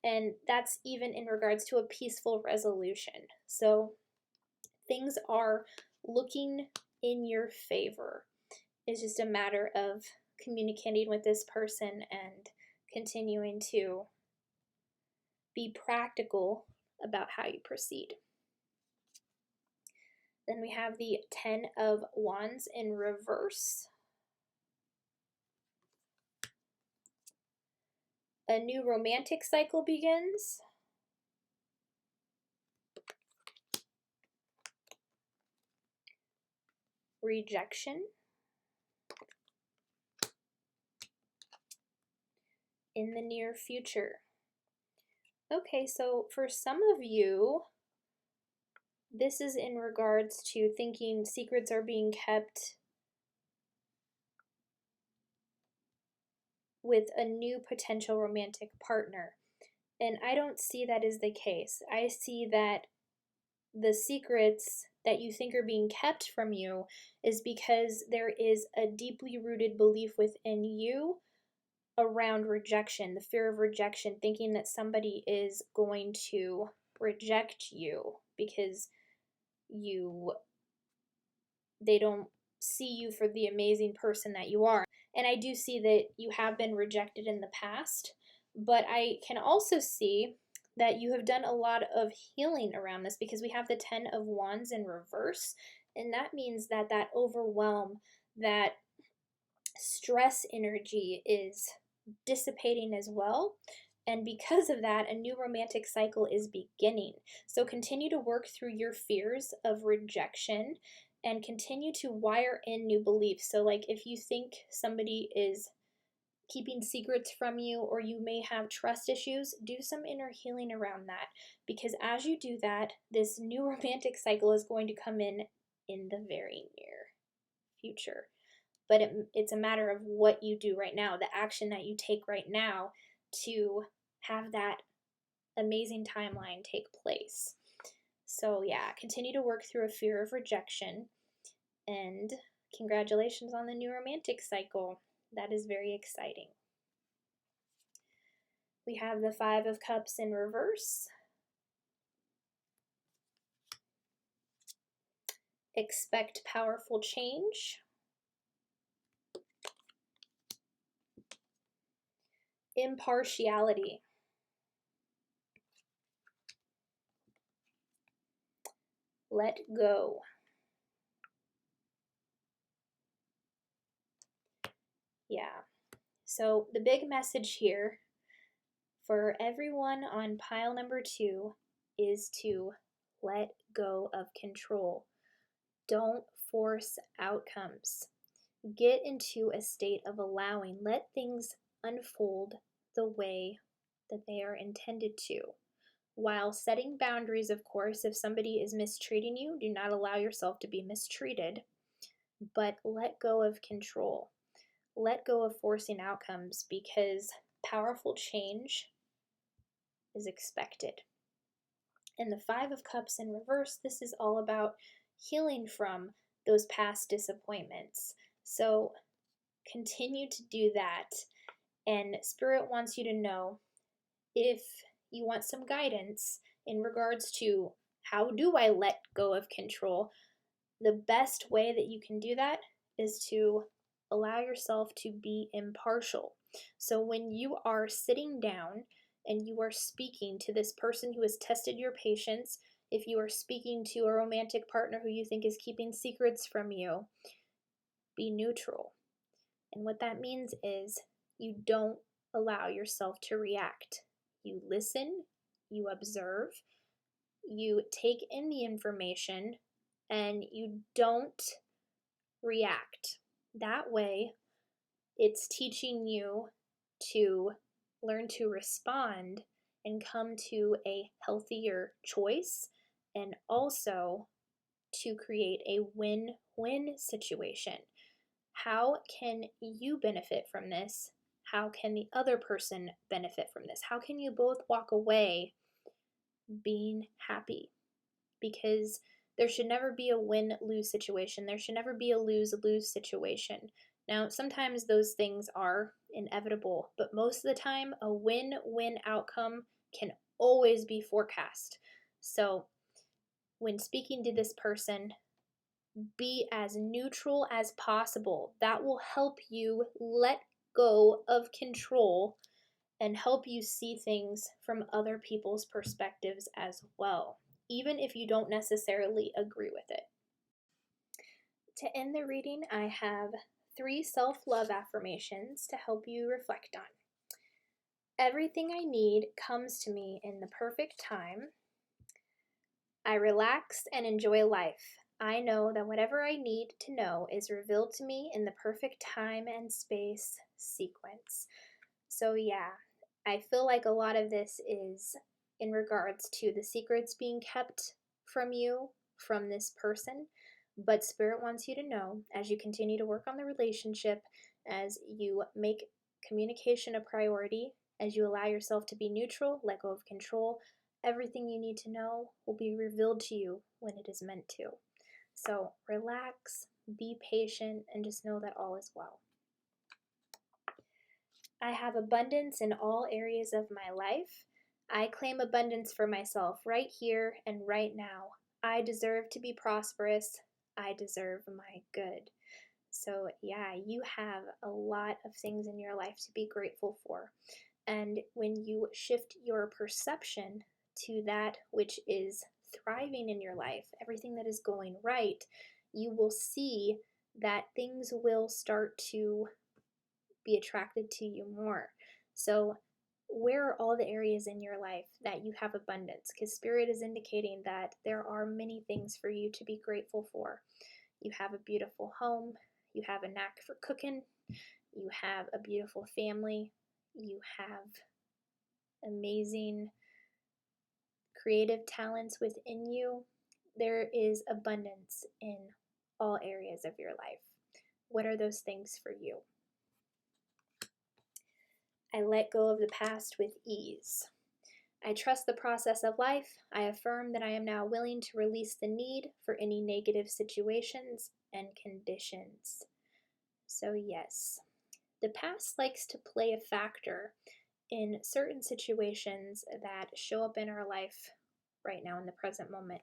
And that's even in regards to a peaceful resolution. So things are looking in your favor. It's just a matter of communicating with this person and continuing to be practical about how you proceed. Then we have the 10 of Wands in reverse. A new romantic cycle begins. Rejection. In the near future. Okay, so for some of you, this is in regards to thinking secrets are being kept with a new potential romantic partner. And I don't see that as the case. I see that the secrets that you think are being kept from you is because there is a deeply rooted belief within you around rejection, the fear of rejection, thinking that somebody is going to reject you because they don't see you for the amazing person that you are. And I do see that you have been rejected in the past, but I can also see that you have done a lot of healing around this, because we have the 10 of Wands in reverse, and that means that that overwhelm, that stress energy is dissipating as well. And because of that, a new romantic cycle is beginning. So continue to work through your fears of rejection and continue to wire in new beliefs. So like if you think somebody is keeping secrets from you, or you may have trust issues, do some inner healing around that, because as you do that, this new romantic cycle is going to come in the very near future. But it's a matter of what you do right now, the action that you take right now to have that amazing timeline take place. So yeah, continue to work through a fear of rejection, and congratulations on the new romantic cycle. That is very exciting. We have the 5 of Cups in reverse. Expect powerful change. Impartiality. let go. Yeah. So the big message here for everyone on pile number 2 is to let go of control. Don't force outcomes. Get into a state of allowing. Let things unfold the way that they are intended to. While setting boundaries, of course, if somebody is mistreating you, do not allow yourself to be mistreated, but let go of control. Let go of forcing outcomes, because powerful change is expected. And the 5 of Cups in reverse, this is all about healing from those past disappointments. So continue to do that. And Spirit wants you to know, if you want some guidance in regards to how do I let go of control, the best way that you can do that is to allow yourself to be impartial. So when you are sitting down and you are speaking to this person who has tested your patience, if you are speaking to a romantic partner who you think is keeping secrets from you, be neutral. And what that means is you don't allow yourself to react. You listen, you observe, you take in the information, and you don't react. That way, it's teaching you to learn to respond and come to a healthier choice, and also to create a win-win situation. How can you benefit from this? How can the other person benefit from this? How can you both walk away being happy? Because there should never be a win-lose situation. There should never be a lose-lose situation. Now, sometimes those things are inevitable, but most of the time, a win-win outcome can always be forecast. So, when speaking to this person, be as neutral as possible. That will help you let go of control and help you see things from other people's perspectives as well, even if you don't necessarily agree with it. To end the reading, I have 3 self-love affirmations to help you reflect on. Everything I need comes to me in the perfect time. I relax and enjoy life. I know that whatever I need to know is revealed to me in the perfect time and space sequence. So yeah, I feel like a lot of this is in regards to the secrets being kept from you, from this person. But Spirit wants you to know, as you continue to work on the relationship, as you make communication a priority, as you allow yourself to be neutral, let go of control, everything you need to know will be revealed to you when it is meant to. So relax, be patient, and just know that all is well. I have abundance in all areas of my life. I claim abundance for myself right here and right now. I deserve to be prosperous. I deserve my good. So yeah, you have a lot of things in your life to be grateful for. And when you shift your perception to that which is thriving in your life, everything that is going right, you will see that things will start to be attracted to you more. So where are all the areas in your life that you have abundance? Because Spirit is indicating that there are many things for you to be grateful for. You have a beautiful home, you have a knack for cooking, you have a beautiful family, you have amazing creative talents within you. There is abundance in all areas of your life. What are those things for you? I let go of the past with ease. I trust the process of life. I affirm that I am now willing to release the need for any negative situations and conditions. So yes, the past likes to play a factor in certain situations that show up in our life right now in the present moment.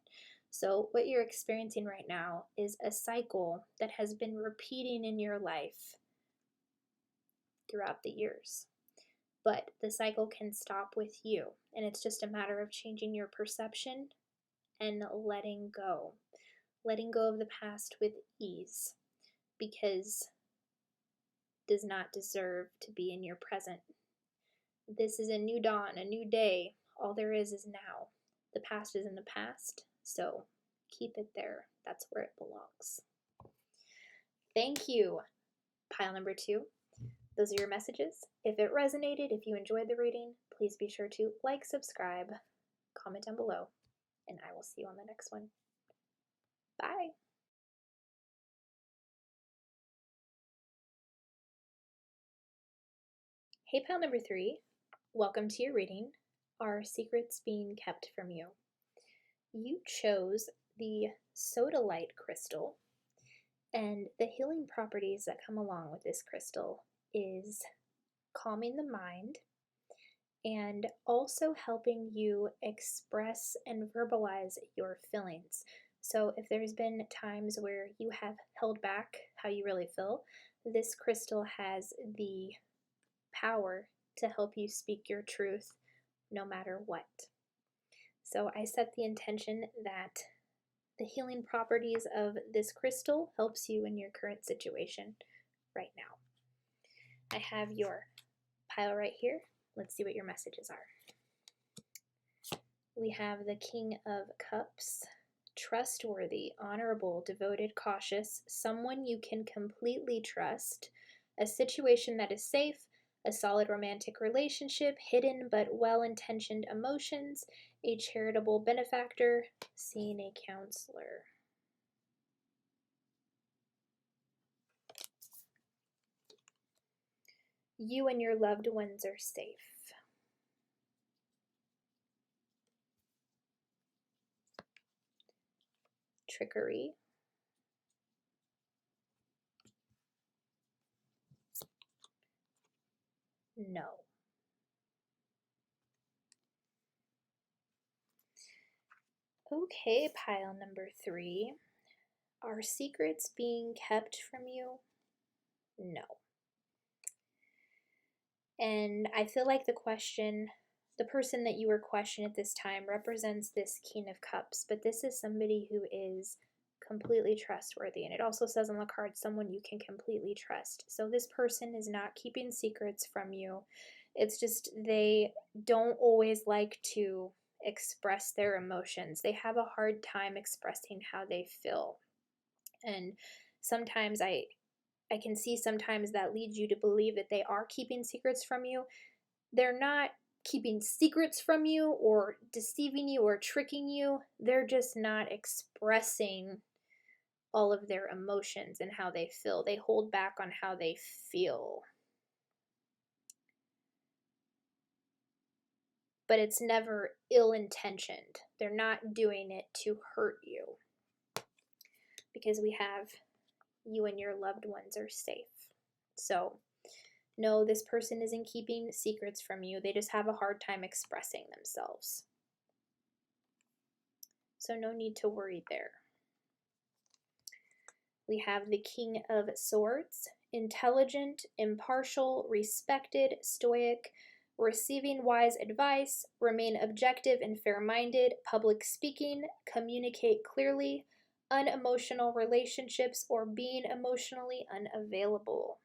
So what you're experiencing right now is a cycle that has been repeating in your life throughout the years. But the cycle can stop with you, and it's just a matter of changing your perception and letting go. letting go of the past with ease, because it does not deserve to be in your present. This is a new dawn, a new day. All there is now. The past is in the past, so keep it there. That's where it belongs. Thank you, pile number 2. Those are your messages. If it resonated, if you enjoyed the reading, please be sure to like, subscribe, comment down below, and I will see you on the next one. Bye. Hey, pile number 3. Welcome to your reading. Are secrets being kept from you? You chose the Sodalite crystal, and the healing properties that come along with this crystal is calming the mind and also helping you express and verbalize your feelings. So if there's been times where you have held back how you really feel, this crystal has the power to help you speak your truth no matter what. So I set the intention that the healing properties of this crystal helps you in your current situation right now. I have your pile right here. Let's see what your messages are. We have the King of Cups. Trustworthy, honorable, devoted, cautious, someone you can completely trust, a situation that is safe, a solid romantic relationship, hidden but well-intentioned emotions, a charitable benefactor, seeing a counselor. You and your loved ones are safe. Trickery. No. Okay, pile number 3. Are secrets being kept from you? No. And I feel like the person that you were questioning at this time represents this King of Cups, but this is somebody who is completely trustworthy. And it also says on the card, someone you can completely trust. So this person is not keeping secrets from you. It's just they don't always like to express their emotions. They have a hard time expressing how they feel. And sometimes I can see sometimes that leads you to believe that they are keeping secrets from you. They're not keeping secrets from you or deceiving you or tricking you. They're just not expressing all of their emotions and how they feel. They hold back on how they feel. But it's never ill-intentioned. They're not doing it to hurt you. Because we have you and your loved ones are safe. So, no, this person isn't keeping secrets from you. They just have a hard time expressing themselves. So no need to worry there. We have the King of Swords. Intelligent, impartial, respected, stoic, receiving wise advice, remain objective and fair-minded, public speaking, communicate clearly, unemotional relationships, or being emotionally unavailable.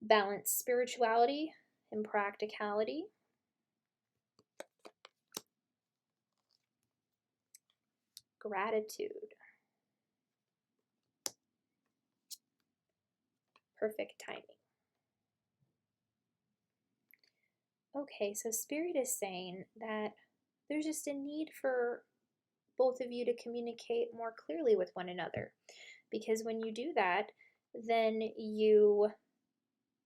Balance spirituality and practicality. Gratitude. Perfect timing. Okay, so Spirit is saying that there's just a need for both of you to communicate more clearly with one another. Because when you do that, then you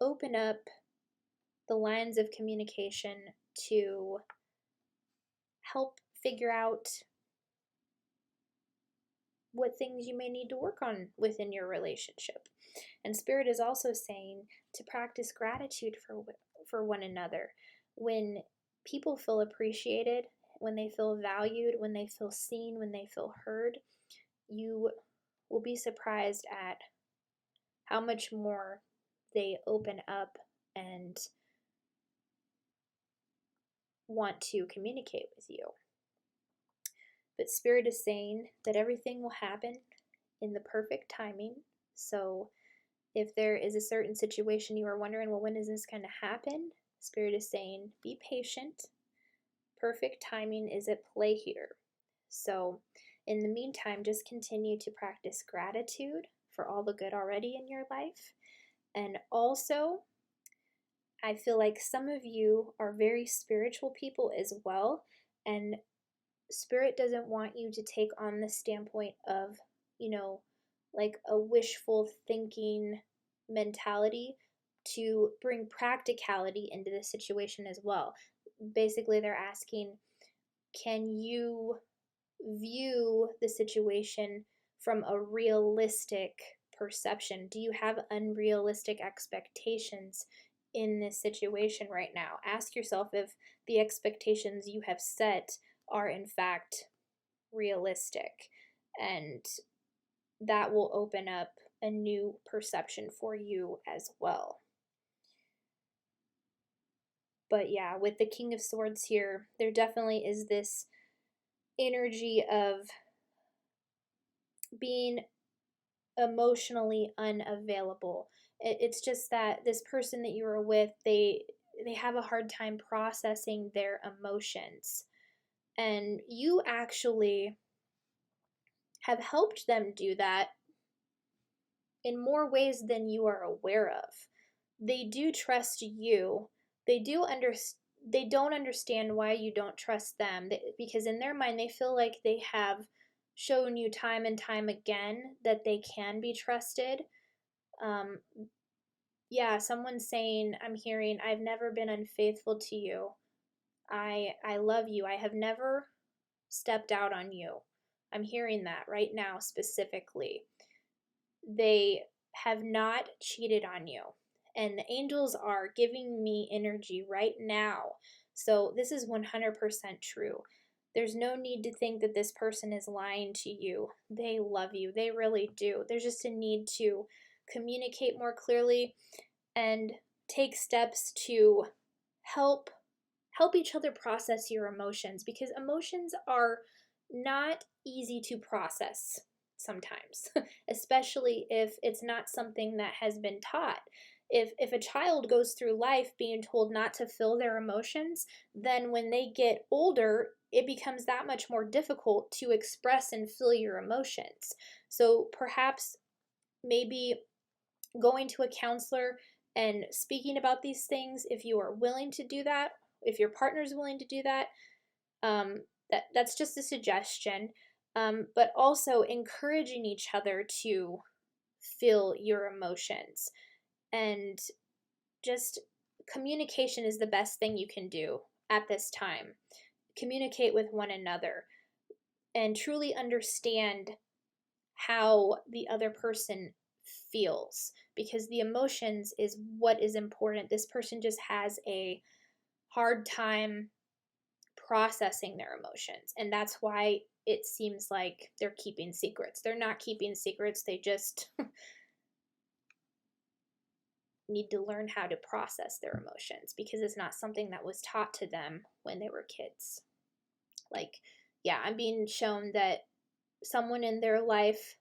open up the lines of communication to help figure out what things you may need to work on within your relationship. And Spirit is also saying to practice gratitude for one another. When people feel appreciated, when they feel valued, when they feel seen, when they feel heard, you will be surprised at how much more they open up and want to communicate with you. But Spirit is saying that everything will happen in the perfect timing. So if there is a certain situation you are wondering, well, when is this going to happen? Spirit is saying, be patient. Perfect timing is at play here. So in the meantime, just continue to practice gratitude for all the good already in your life. And also, I feel like some of you are very spiritual people as well. And Spirit doesn't want you to take on the standpoint of, like a wishful thinking mentality to bring practicality into the situation as well. Basically, they're asking, can you view the situation from a realistic perception? Do you have unrealistic expectations in this situation right now? Ask yourself if the expectations you have set are in fact realistic, and that will open up a new perception for you as well. But yeah, with the King of Swords here, there definitely is this energy of being emotionally unavailable. It's just that this person that you were with, they have a hard time processing their emotions. And you actually have helped them do that in more ways than you are aware of. They do trust you. They don't understand why you don't trust them, because in their mind they feel like they have shown you time and time again that they can be trusted. Yeah, someone's saying, I'm hearing, I've never been unfaithful to you. I love you. I have never stepped out on you. I'm hearing that right now specifically. They have not cheated on you. And the angels are giving me energy right now. So this is 100% true. There's no need to think that this person is lying to you. They love you. They really do. There's just a need to communicate more clearly and take steps to help each other process your emotions, because emotions are not easy to process sometimes, especially if it's not something that has been taught. If a child goes through life being told not to feel their emotions, then when they get older, it becomes that much more difficult to express and feel your emotions. So perhaps maybe going to a counselor and speaking about these things, if you are willing to do that, if your partner's willing to do that, that's just a suggestion. But also encouraging each other to feel your emotions. And just communication is the best thing you can do at this time. Communicate with one another and truly understand how the other person feels, because the emotions is what is important. This person just has a hard time processing their emotions, and that's why it seems like they're keeping secrets. They're not keeping secrets, they just need to learn how to process their emotions, because it's not something that was taught to them when they were kids. Like, yeah, I'm being shown that someone in their life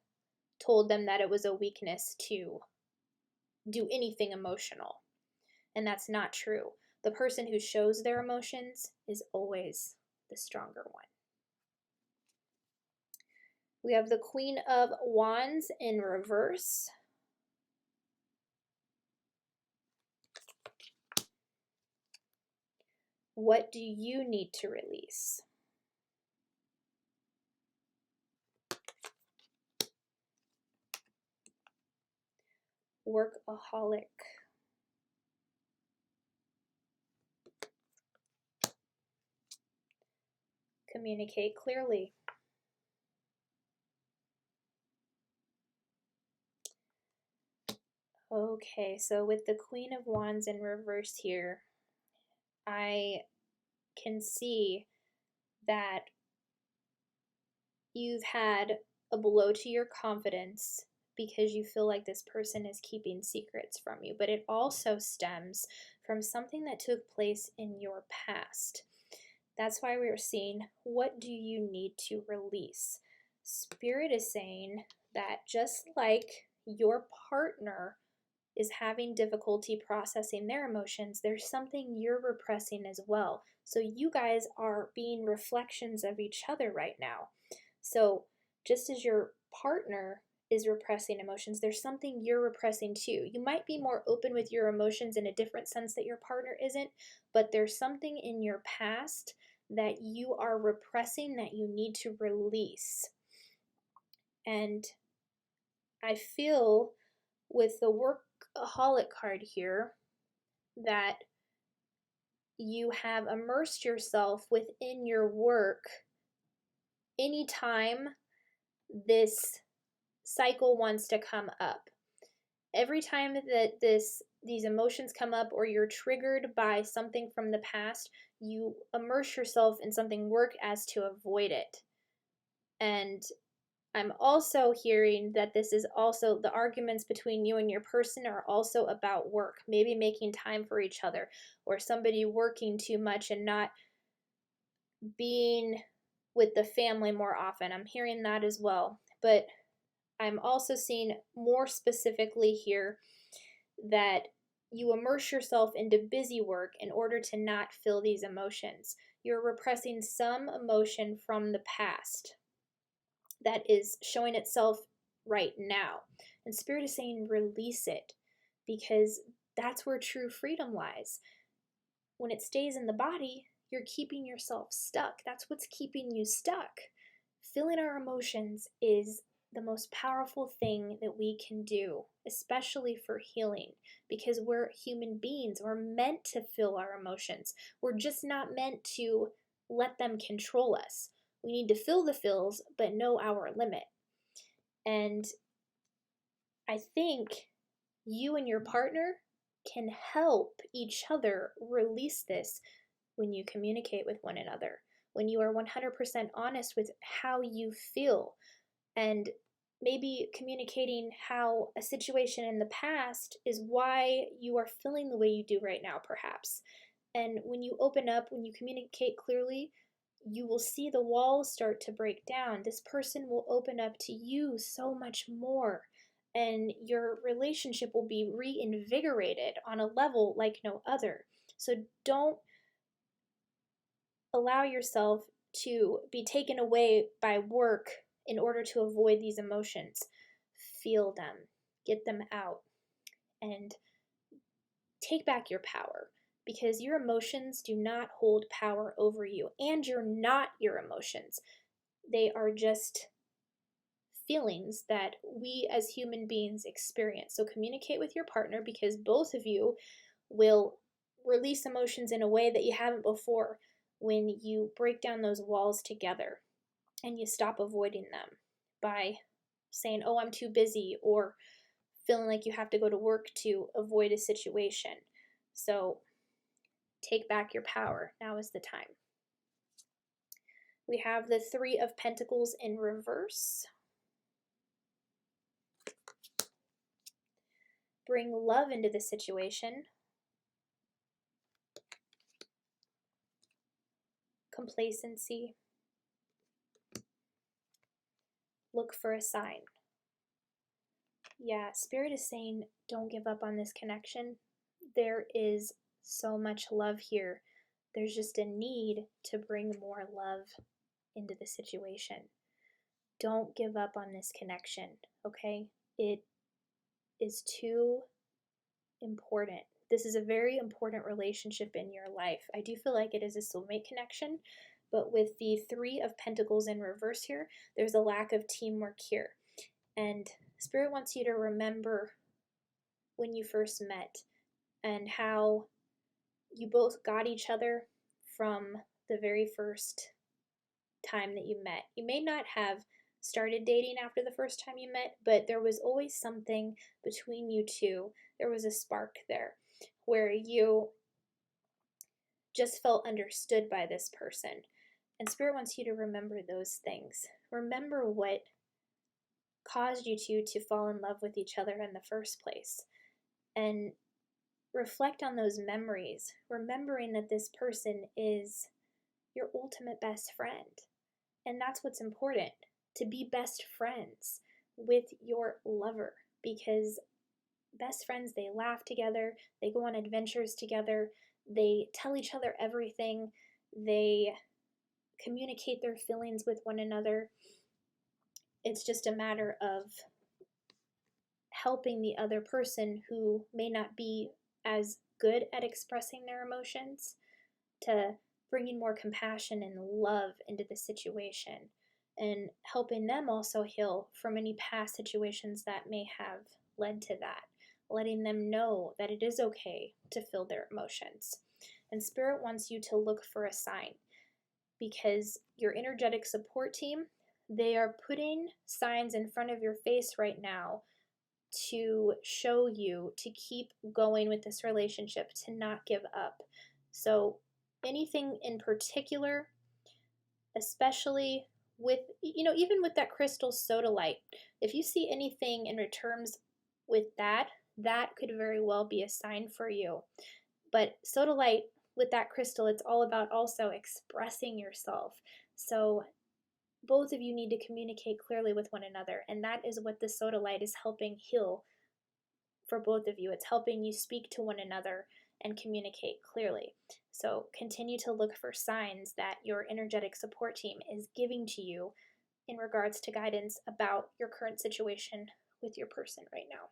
told them that it was a weakness to do anything emotional, and that's not true. The person who shows their emotions is always the stronger one. We have the Queen of Wands in reverse. What do you need to release? Workaholic. Communicate clearly. Okay, so with the Queen of Wands in reverse here, I can see that you've had a blow to your confidence because you feel like this person is keeping secrets from you, but it also stems from something that took place in your past. That's why we're seeing, what do you need to release? Spirit is saying that just like your partner is having difficulty processing their emotions, there's something you're repressing as well. So you guys are being reflections of each other right now. So just as your partner is repressing emotions, there's something you're repressing too. You might be more open with your emotions in a different sense that your partner isn't, but there's something in your past that you are repressing that you need to release. And I feel with the workaholic card here that you have immersed yourself within your work anytime this cycle wants to come up. Every time that these emotions come up or you're triggered by something from the past, you immerse yourself in something work as to avoid it. And I'm also hearing that this is also the arguments between you and your person are also about work, maybe making time for each other, or somebody working too much and not being with the family more often. I'm hearing that as well. But I'm also seeing more specifically here that you immerse yourself into busy work in order to not feel these emotions. You're repressing some emotion from the past that is showing itself right now. And Spirit is saying release it, because that's where true freedom lies. When it stays in the body, you're keeping yourself stuck. That's what's keeping you stuck. Feeling our emotions is the most powerful thing that we can do, especially for healing, because we're human beings. We're meant to feel our emotions. We're just not meant to let them control us. We need to feel the feels, but know our limit. And I think you and your partner can help each other release this when you communicate with one another, when you are 100% honest with how you feel, and maybe communicating how a situation in the past is why you are feeling the way you do right now, perhaps. And when you open up, when you communicate clearly, you will see the walls start to break down. This person will open up to you so much more, and your relationship will be reinvigorated on a level like no other. So don't allow yourself to be taken away by work in order to avoid these emotions. Feel them, get them out, and take back your power, because your emotions do not hold power over you, and you're not your emotions. They are just feelings that we as human beings experience. So communicate with your partner, because both of you will release emotions in a way that you haven't before when you break down those walls together and you stop avoiding them by saying, oh, I'm too busy, or feeling like you have to go to work to avoid a situation. So take back your power. Now is the time. We have the Three of Pentacles in reverse. Bring love into the situation. Complacency. Look for a sign. Yeah, Spirit is saying don't give up on this connection. There is so much love here. There's just a need to bring more love into the situation. Don't give up on this connection, okay? It is too important. This is a very important relationship in your life. I do feel like it is a soulmate connection, but with the Three of Pentacles in reverse here, there's a lack of teamwork here. And Spirit wants you to remember when you first met and how you both got each other from the very first time that you met. You may not have started dating after the first time you met, but there was always something between you two. There was a spark there where you just felt understood by this person. And Spirit wants you to remember those things. Remember what caused you two to fall in love with each other in the first place. And reflect on those memories, remembering that this person is your ultimate best friend. And that's what's important, to be best friends with your lover, because best friends, they laugh together, they go on adventures together, they tell each other everything, they communicate their feelings with one another. It's just a matter of helping the other person who may not be as good at expressing their emotions to bringing more compassion and love into the situation, and helping them also heal from any past situations that may have led to that, letting them know that it is okay to feel their emotions. And Spirit wants you to look for a sign, because your energetic support team, they are putting signs in front of your face right now to show you to keep going with this relationship, to not give up. So anything in particular, especially with, even with that crystal sodalite, if you see anything in returns with that, that could very well be a sign for you. But sodalite, with that crystal, it's all about also expressing yourself. So both of you need to communicate clearly with one another, and that is what the sodalite is helping heal for both of you. It's helping you speak to one another and communicate clearly. So continue to look for signs that your energetic support team is giving to you in regards to guidance about your current situation with your person right now.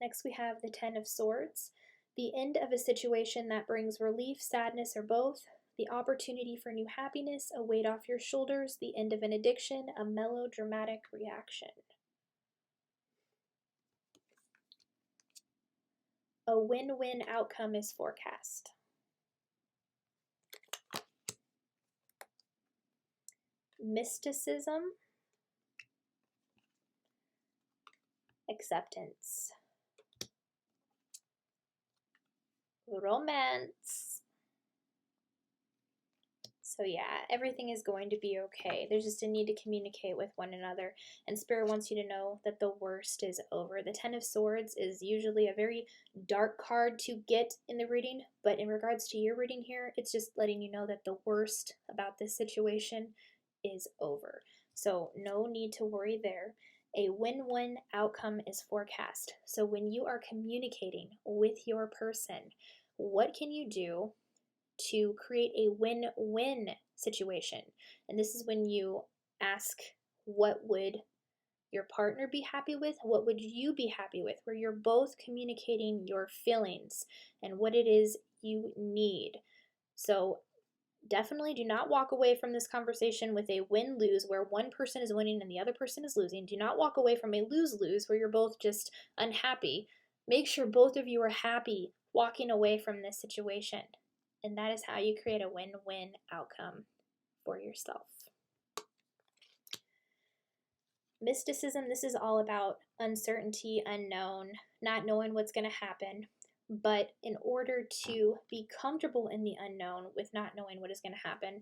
Next, we have the Ten of Swords, the end of a situation that brings relief, sadness, or both, the opportunity for new happiness, a weight off your shoulders, the end of an addiction, a melodramatic reaction. A win-win outcome is forecast. Mysticism, acceptance, romance. So yeah, everything is going to be okay. There's just a need to communicate with one another. And Spirit wants you to know that the worst is over. The Ten of Swords is usually a very dark card to get in the reading, but in regards to your reading here, it's just letting you know that the worst about this situation is over. So no need to worry there. A win-win outcome is forecast. So when you are communicating with your person, what can you do to create a win-win situation? And this is when you ask, what would your partner be happy with? What would you be happy with? Where you're both communicating your feelings and what it is you need. So definitely do not walk away from this conversation with a win-lose where one person is winning and the other person is losing. Do not walk away from a lose-lose where you're both just unhappy. Make sure both of you are happy walking away from this situation. And that is how you create a win-win outcome for yourself. Mysticism, this is all about uncertainty, unknown, not knowing what's going to happen. But in order to be comfortable in the unknown with not knowing what is going to happen,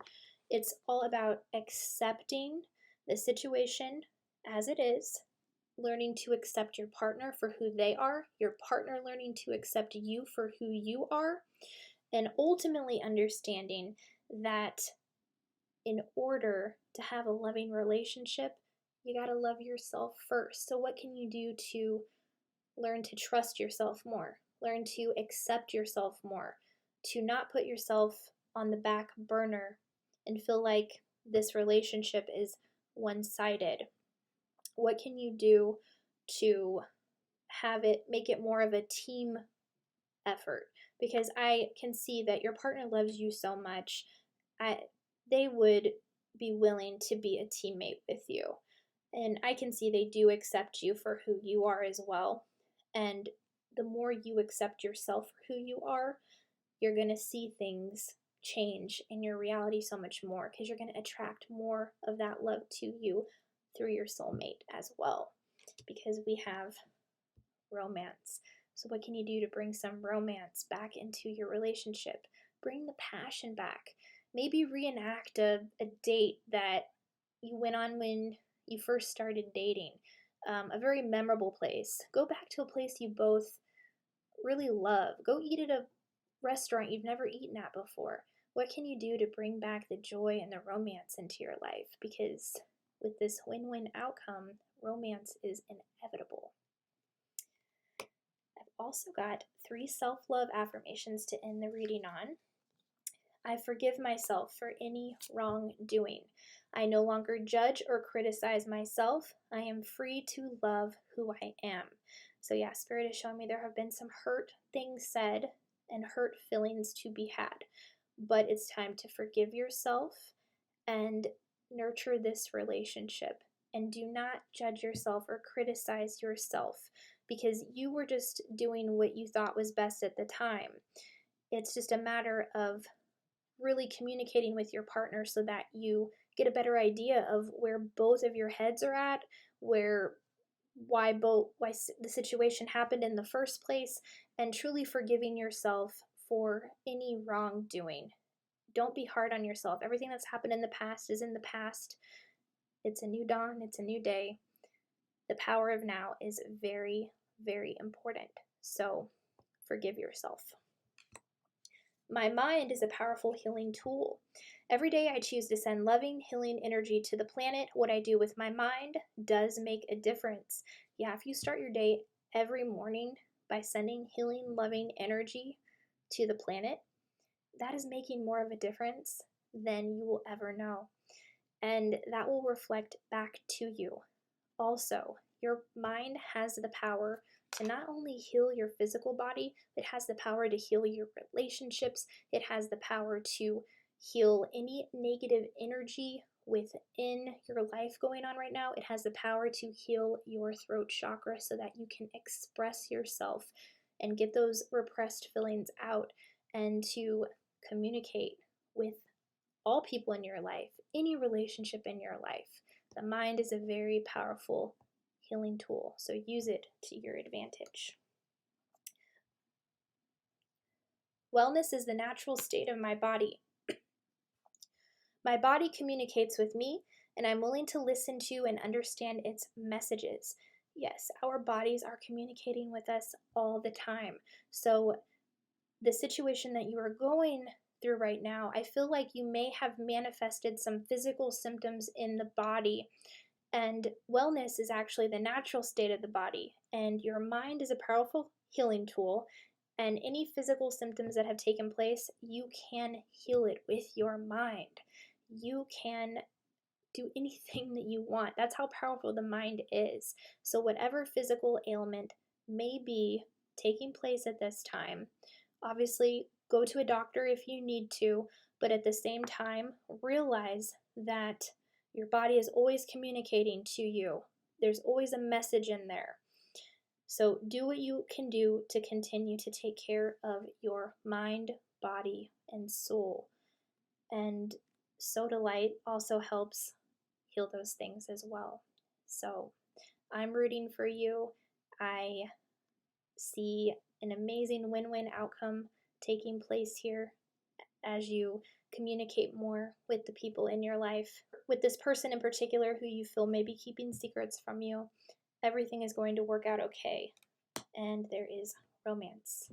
it's all about accepting the situation as it is, learning to accept your partner for who they are, your partner learning to accept you for who you are, and ultimately understanding that in order to have a loving relationship, you got to love yourself first. So what can you do to learn to trust yourself more? Learn to accept yourself more, to not put yourself on the back burner and feel like this relationship is one-sided. What can you do to make it more of a team effort? Because I can see that your partner loves you so much, they would be willing to be a teammate with you. And I can see they do accept you for who you are as well. And the more you accept yourself for who you are, you're going to see things change in your reality so much more, because you're going to attract more of that love to you through your soulmate as well, because we have romance. So what can you do to bring some romance back into your relationship? Bring the passion back. Maybe reenact a date that you went on when you first started dating. A very memorable place. Go back to a place you both really love. Go eat at a restaurant you've never eaten at before. What can you do to bring back the joy and the romance into your life? Because with this win-win outcome, romance is inevitable. I've also got 3 self-love affirmations to end the reading on. I forgive myself for any wrongdoing. I no longer judge or criticize myself. I am free to love who I am. So yeah, Spirit is showing me there have been some hurt things said and hurt feelings to be had. But it's time to forgive yourself and nurture this relationship. And do not judge yourself or criticize yourself because you were just doing what you thought was best at the time. It's just a matter of really communicating with your partner so that you get a better idea of where both of your heads are at, why the situation happened in the first place, and truly forgiving yourself for any wrongdoing. Don't be hard on yourself. Everything that's happened in the past is in the past. It's a new dawn, it's a new day. The power of now is very, very important. So forgive yourself. My mind is a powerful healing tool. Every day I choose to send loving, healing energy to the planet. What I do with my mind does make a difference. Yeah, if you start your day every morning by sending healing, loving energy to the planet, that is making more of a difference than you will ever know. And that will reflect back to you. Also, your mind has the power to not only heal your physical body, it has the power to heal your relationships. It has the power to heal any negative energy within your life going on right now. It has the power to heal your throat chakra so that you can express yourself and get those repressed feelings out and to communicate with all people in your life, any relationship in your life. The mind is a very powerful healing tool, so use it to your advantage. Wellness is the natural state of my body. My body communicates with me, and I'm willing to listen to and understand its messages. Yes, our bodies are communicating with us all the time. So the situation that you are going through right now, I feel like you may have manifested some physical symptoms in the body, and wellness is actually the natural state of the body, and your mind is a powerful healing tool, and any physical symptoms that have taken place, you can heal it with your mind. You can do anything that you want. That's how powerful the mind is. So whatever physical ailment may be taking place at this time, obviously go to a doctor if you need to, but at the same time, realize that your body is always communicating to you. There's always a message in there. So do what you can do to continue to take care of your mind, body, and soul. And Sodalite also helps heal those things as well. So I'm rooting for you. I see an amazing win-win outcome taking place here as you communicate more with the people in your life. With this person in particular who you feel may be keeping secrets from you, everything is going to work out okay. And there is romance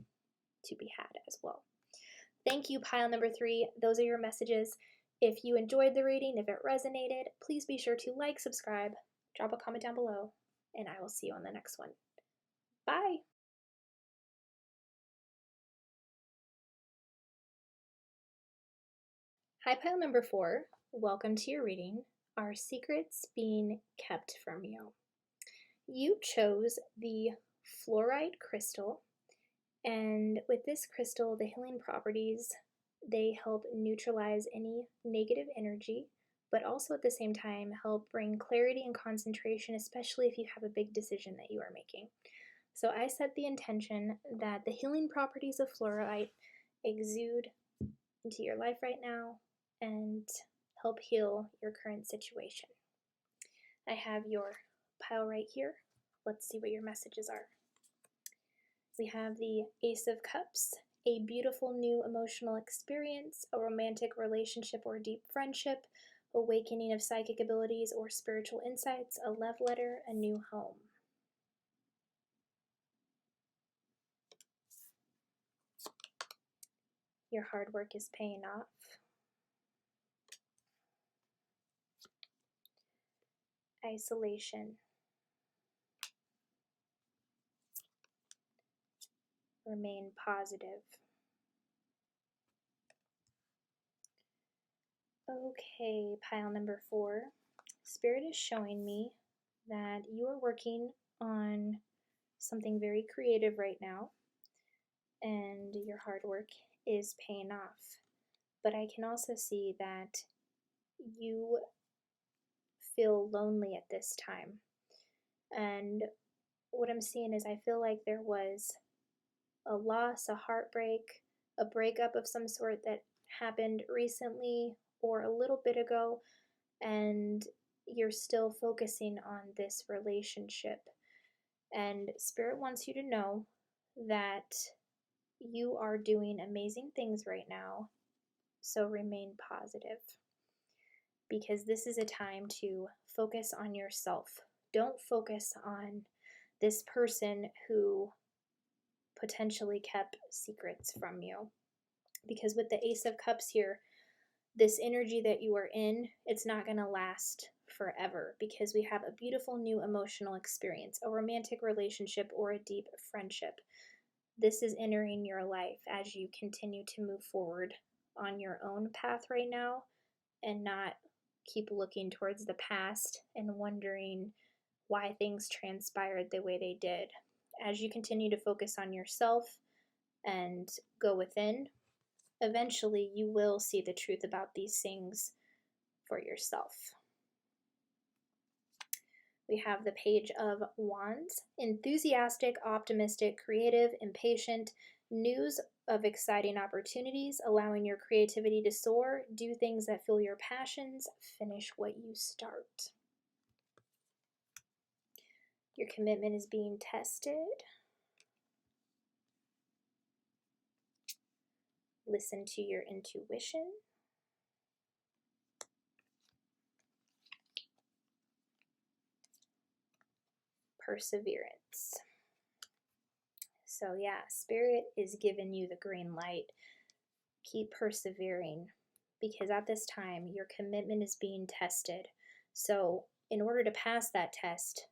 to be had as well. Thank you, pile number 3. Those are your messages. If you enjoyed the reading, if it resonated, please be sure to like, subscribe, drop a comment down below, and I will see you on the next one. Bye! Hi, pile number 4. Welcome to your reading. Are secrets being kept from you? You chose the Fluorite crystal, and with this crystal, the healing properties, they help neutralize any negative energy, but also at the same time help bring clarity and concentration, especially if you have a big decision that you are making. So I set the intention that the healing properties of Fluorite exude into your life right now and help heal your current situation. I have your pile right here. Let's see what your messages are. We have the Ace of Cups, a beautiful new emotional experience, a romantic relationship or deep friendship, awakening of psychic abilities or spiritual insights, a love letter, a new home. Your hard work is paying off. Isolation. Remain positive. Okay, pile number 4. Spirit is showing me that you are working on something very creative right now, and your hard work is paying off. But I can also see that you feel lonely at this time. And what I'm seeing is I feel like there was a loss, a heartbreak, a breakup of some sort that happened recently or a little bit ago, and you're still focusing on this relationship. And Spirit wants you to know that you are doing amazing things right now, so remain positive. Because this is a time to focus on yourself. Don't focus on this person who potentially kept secrets from you. Because with the Ace of Cups here, this energy that you are in, it's not going to last forever, because we have a beautiful new emotional experience, a romantic relationship, or a deep friendship. This is entering your life as you continue to move forward on your own path right now, and not keep looking towards the past and wondering why things transpired the way they did. As you continue to focus on yourself and go within, eventually you will see the truth about these things for yourself. We have the Page of Wands. Enthusiastic, optimistic, creative, impatient, news of exciting opportunities, allowing your creativity to soar, do things that fuel your passions, finish what you start. Your commitment is being tested. Listen to your intuition. Perseverance. So yeah, Spirit is giving you the green light. Keep persevering, because at this time your commitment is being tested. So in order to pass that test,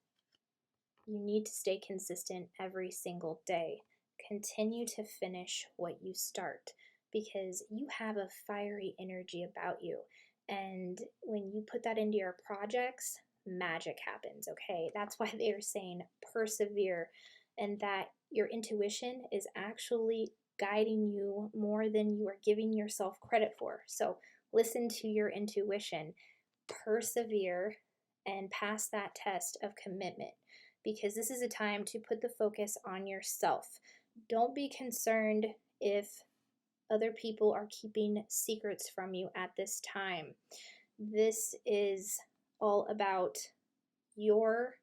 you need to stay consistent every single day. Continue to finish what you start, because you have a fiery energy about you. And when you put that into your projects, magic happens, okay? That's why they're saying persevere, and that your intuition is actually guiding you more than you are giving yourself credit for. So listen to your intuition, persevere, and pass that test of commitment, because this is a time to put the focus on yourself. Don't be concerned if other people are keeping secrets from you at this time. This is all about your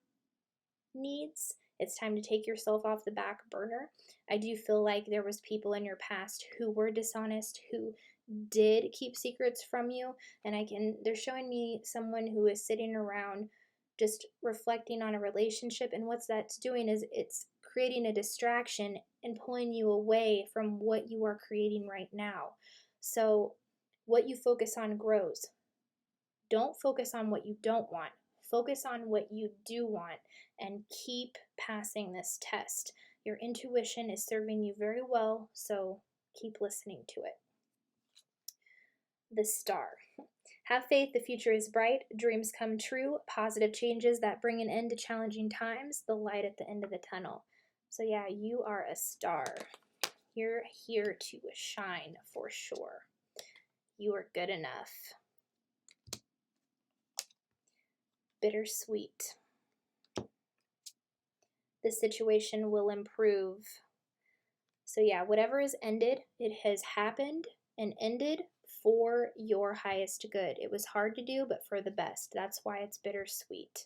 needs. It's time to take yourself off the back burner. I do feel like there was people in your past who were dishonest, who did keep secrets from you, and they're showing me someone who is sitting around just reflecting on a relationship, and what that's doing is it's creating a distraction and pulling you away from what you are creating right now. So what you focus on grows. Don't focus on what you don't want. Focus on what you do want, and keep passing this test. Your intuition is serving you very well, so keep listening to it. The Star. Have faith, the future is bright, dreams come true, positive changes that bring an end to challenging times, the light at the end of the tunnel. So yeah, you are a star. You're here to shine for sure. You are good enough. Bittersweet. The situation will improve. So yeah, whatever is ended, it has happened and ended for your highest good. It was hard to do, but for the best. That's why it's bittersweet.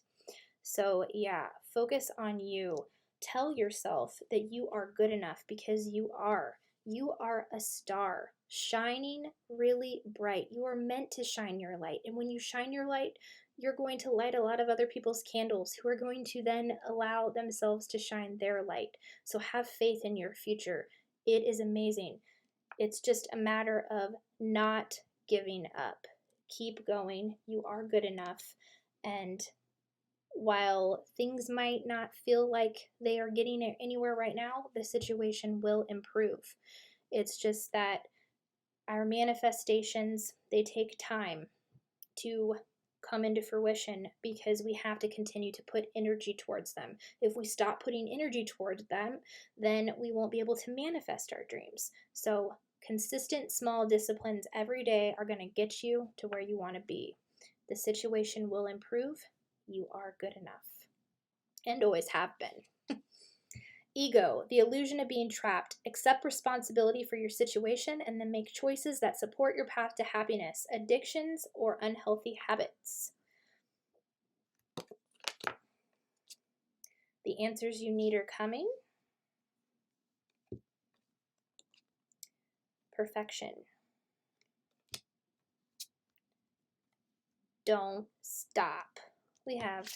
So yeah, focus on you. Tell yourself that you are good enough, because you are. You are a star, shining really bright. You are meant to shine your light. And when you shine your light, you're going to light a lot of other people's candles, who are going to then allow themselves to shine their light. So have faith in your future. It is amazing. It's just a matter of not giving up. Keep going. You are good enough. And while things might not feel like they are getting anywhere right now, the situation will improve. It's just that our manifestations, they take time to come into fruition because we have to continue to put energy towards them. If we stop putting energy towards them, then we won't be able to manifest our dreams. So consistent small disciplines every day are going to get you to where you want to be. The situation will improve. You are good enough and always have been. Ego, the illusion of being trapped. Accept responsibility for your situation and then make choices that support your path to happiness, addictions, or unhealthy habits. The answers you need are coming. Perfection. Don't stop. We have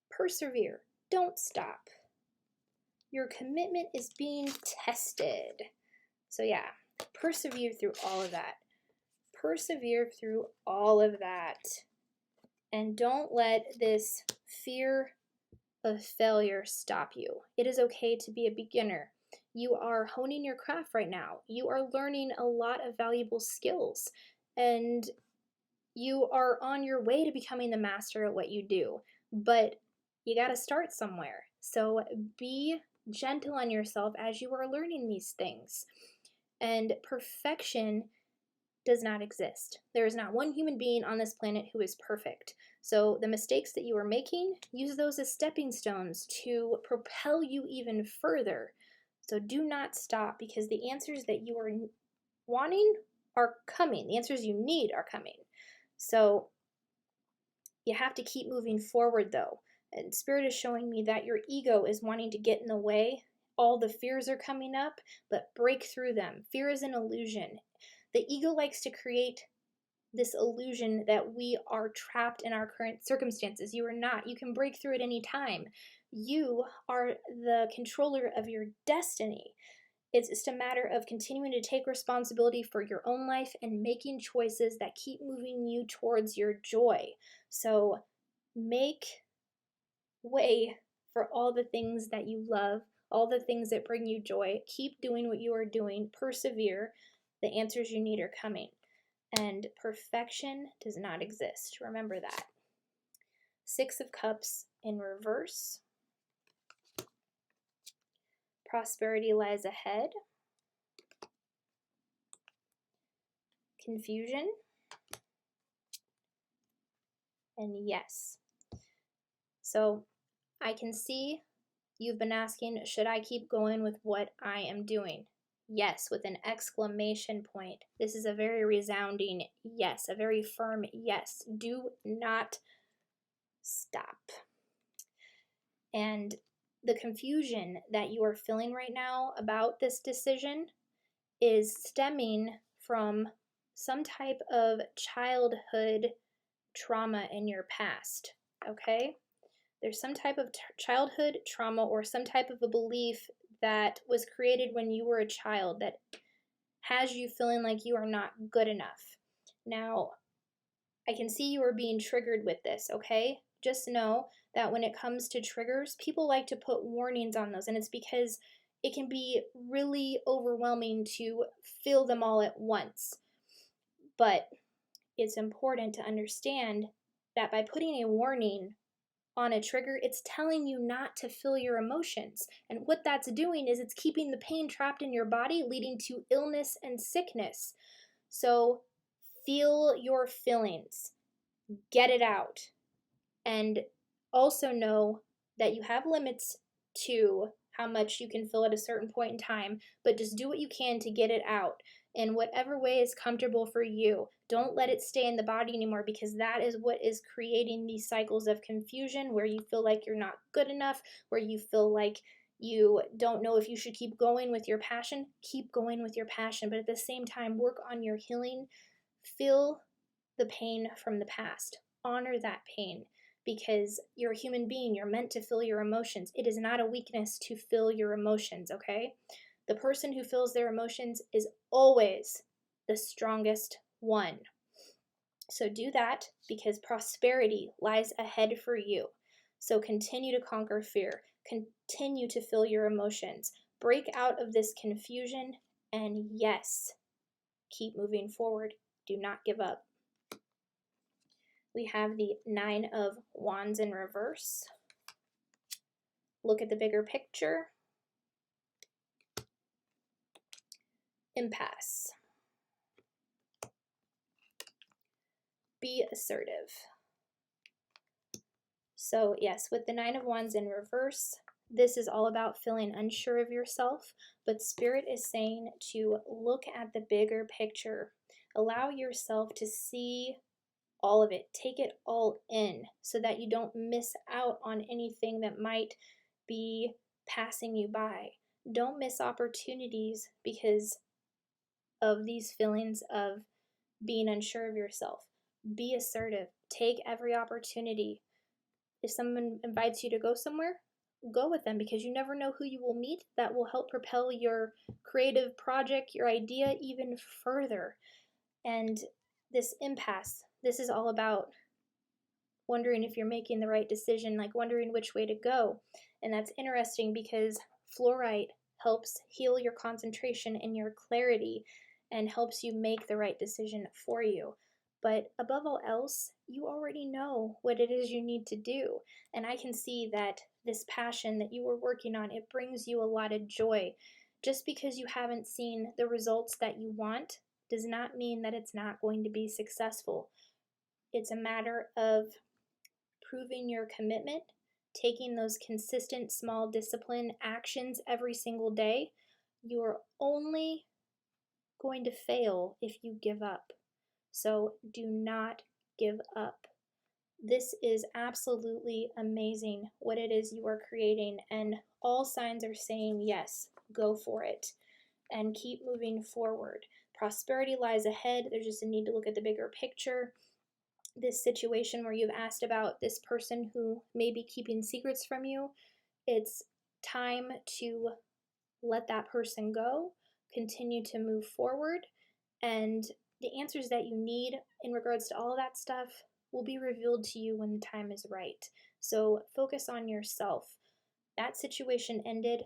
persevere. Don't stop. Your commitment is being tested. So yeah, persevere through all of that. Persevere through all of that. And don't let this fear of failure stop you. It is okay to be a beginner. You are honing your craft right now. You are learning a lot of valuable skills. And you are on your way to becoming the master at what you do. But you got to start somewhere. So be gentle on yourself as you are learning these things. And perfection does not exist. There is not one human being on this planet who is perfect. So the mistakes that you are making, use those as stepping stones to propel you even further. So do not stop, because the answers that you are wanting are coming. The answers you need are coming. So you have to keep moving forward though. And Spirit is showing me that your ego is wanting to get in the way. All the fears are coming up, but break through them. Fear is an illusion. The ego likes to create this illusion that we are trapped in our current circumstances. You are not. You can break through at any time. You are the controller of your destiny. It's just a matter of continuing to take responsibility for your own life and making choices that keep moving you towards your joy. So make way for all the things that you love, all the things that bring you joy. Keep doing what you are doing. Persevere. The answers you need are coming. And perfection does not exist. Remember that. 6 of Cups in reverse. Prosperity lies ahead. Confusion. And yes. So I can see you've been asking, should I keep going with what I am doing? Yes, with an exclamation point. This is a very resounding yes, a very firm yes. Do not stop. And the confusion that you are feeling right now about this decision is stemming from some type of childhood trauma in your past, okay? There's some type of childhood trauma or some type of a belief that was created when you were a child that has you feeling like you are not good enough. Now, I can see you are being triggered with this, okay? Just know that when it comes to triggers, people like to put warnings on those, and it's because it can be really overwhelming to feel them all at once. But it's important to understand that by putting a warning on a trigger, it's telling you not to feel your emotions. And what that's doing is it's keeping the pain trapped in your body, leading to illness and sickness. So feel your feelings, get it out. And also know that you have limits to how much you can feel at a certain point in time, but just do what you can to get it out in whatever way is comfortable for you. Don't let it stay in the body anymore, because that is what is creating these cycles of confusion where you feel like you're not good enough, where you feel like you don't know if you should keep going with your passion. Keep going with your passion, but at the same time, work on your healing. Feel the pain from the past. Honor that pain, because you're a human being. You're meant to feel your emotions. It is not a weakness to feel your emotions, okay? The person who feels their emotions is always the strongest one. So do that, because prosperity lies ahead for you. So continue to conquer fear. Continue to feel your emotions. Break out of this confusion, and yes, keep moving forward. Do not give up. We have the Nine of Wands in reverse. Look at the bigger picture. Impasse. Be assertive. So yes, with the Nine of Wands in reverse, this is all about feeling unsure of yourself, but Spirit is saying to look at the bigger picture. Allow yourself to see all of it. Take it all in so that you don't miss out on anything that might be passing you by. Don't miss opportunities because of these feelings of being unsure of yourself. Be assertive. Take every opportunity. If someone invites you to go somewhere, go with them, because you never know who you will meet that will help propel your creative project, your idea even further. And this impasse, this is all about wondering if you're making the right decision, like wondering which way to go. And that's interesting because fluorite helps heal your concentration and your clarity and helps you make the right decision for you. But above all else, you already know what it is you need to do. And I can see that this passion that you were working on, it brings you a lot of joy. Just because you haven't seen the results that you want does not mean that it's not going to be successful. It's a matter of proving your commitment, taking those consistent small discipline actions every single day. You're only going to fail if you give up. So do not give up. This is absolutely amazing what it is you are creating, and all signs are saying yes, go for it and keep moving forward. Prosperity lies ahead. There's just a need to look at the bigger picture. This situation where you've asked about this person who may be keeping secrets from you, it's time to let that person go, continue to move forward, and the answers that you need in regards to all of that stuff will be revealed to you when the time is right. So focus on yourself. That situation ended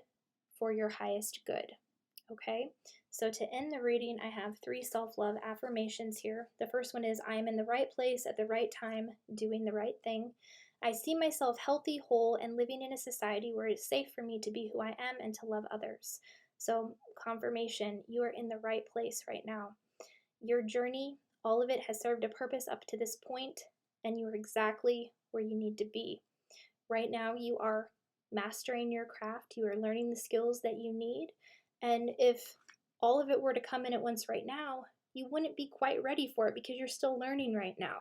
for your highest good. Okay, so to end the reading, I have 3 self-love affirmations here. The first one is, I am in the right place at the right time, doing the right thing. I see myself healthy, whole, and living in a society where it is safe for me to be who I am and to love others. So confirmation, you are in the right place right now. Your journey, all of it has served a purpose up to this point, and you are exactly where you need to be. Right now, you are mastering your craft. You are learning the skills that you need. And if all of it were to come in at once right now, you wouldn't be quite ready for it because you're still learning right now.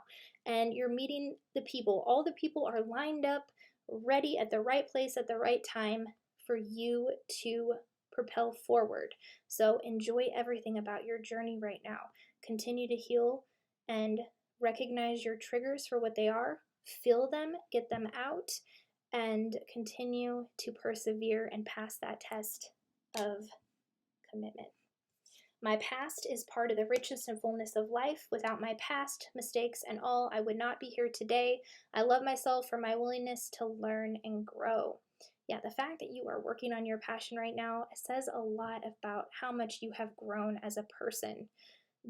And you're meeting the people. All the people are lined up, ready at the right place at the right time for you to propel forward. So enjoy everything about your journey right now. Continue to heal and recognize your triggers for what they are. Feel them, get them out, and continue to persevere and pass that test of commitment. My past is part of the richness and fullness of life. Without my past, mistakes, and all, I would not be here today. I love myself for my willingness to learn and grow. Yeah, the fact that you are working on your passion right now says a lot about how much you have grown as a person.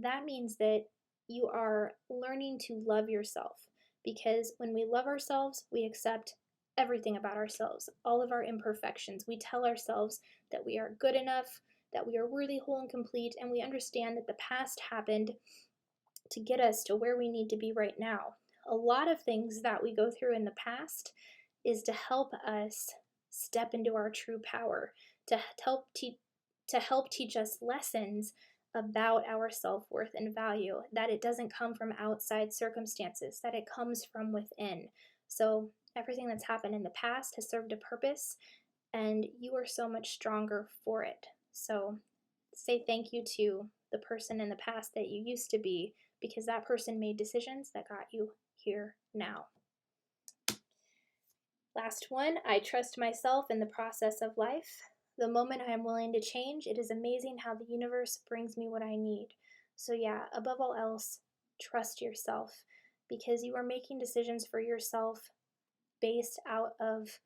That means that you are learning to love yourself, because when we love ourselves, we accept everything about ourselves, all of our imperfections. We tell ourselves that we are good enough, that we are worthy, whole, and complete, and we understand that the past happened to get us to where we need to be right now. A lot of things that we go through in the past is to help us step into our true power, to help teach us lessons about our self-worth and value, that it doesn't come from outside circumstances, that it comes from within. So everything that's happened in the past has served a purpose, and you are so much stronger for it. So say thank you to the person in the past that you used to be, because that person made decisions that got you here now. Last one, I trust myself in the process of life. The moment I am willing to change, it is amazing how the universe brings me what I need. So, yeah, above all else, trust yourself because you are making decisions for yourself based out of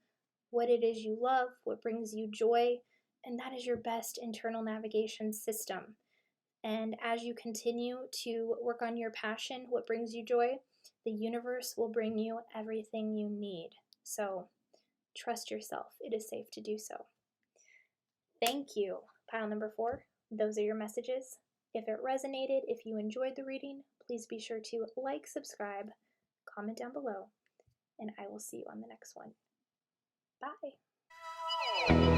what it is you love, what brings you joy, and that is your best internal navigation system. And as you continue to work on your passion, what brings you joy, the universe will bring you everything you need. So trust yourself. It is safe to do so. Thank you. Pile number 4. Those are your messages. If it resonated, if you enjoyed the reading, please be sure to like, subscribe, comment down below, and I will see you on the next one. Bye.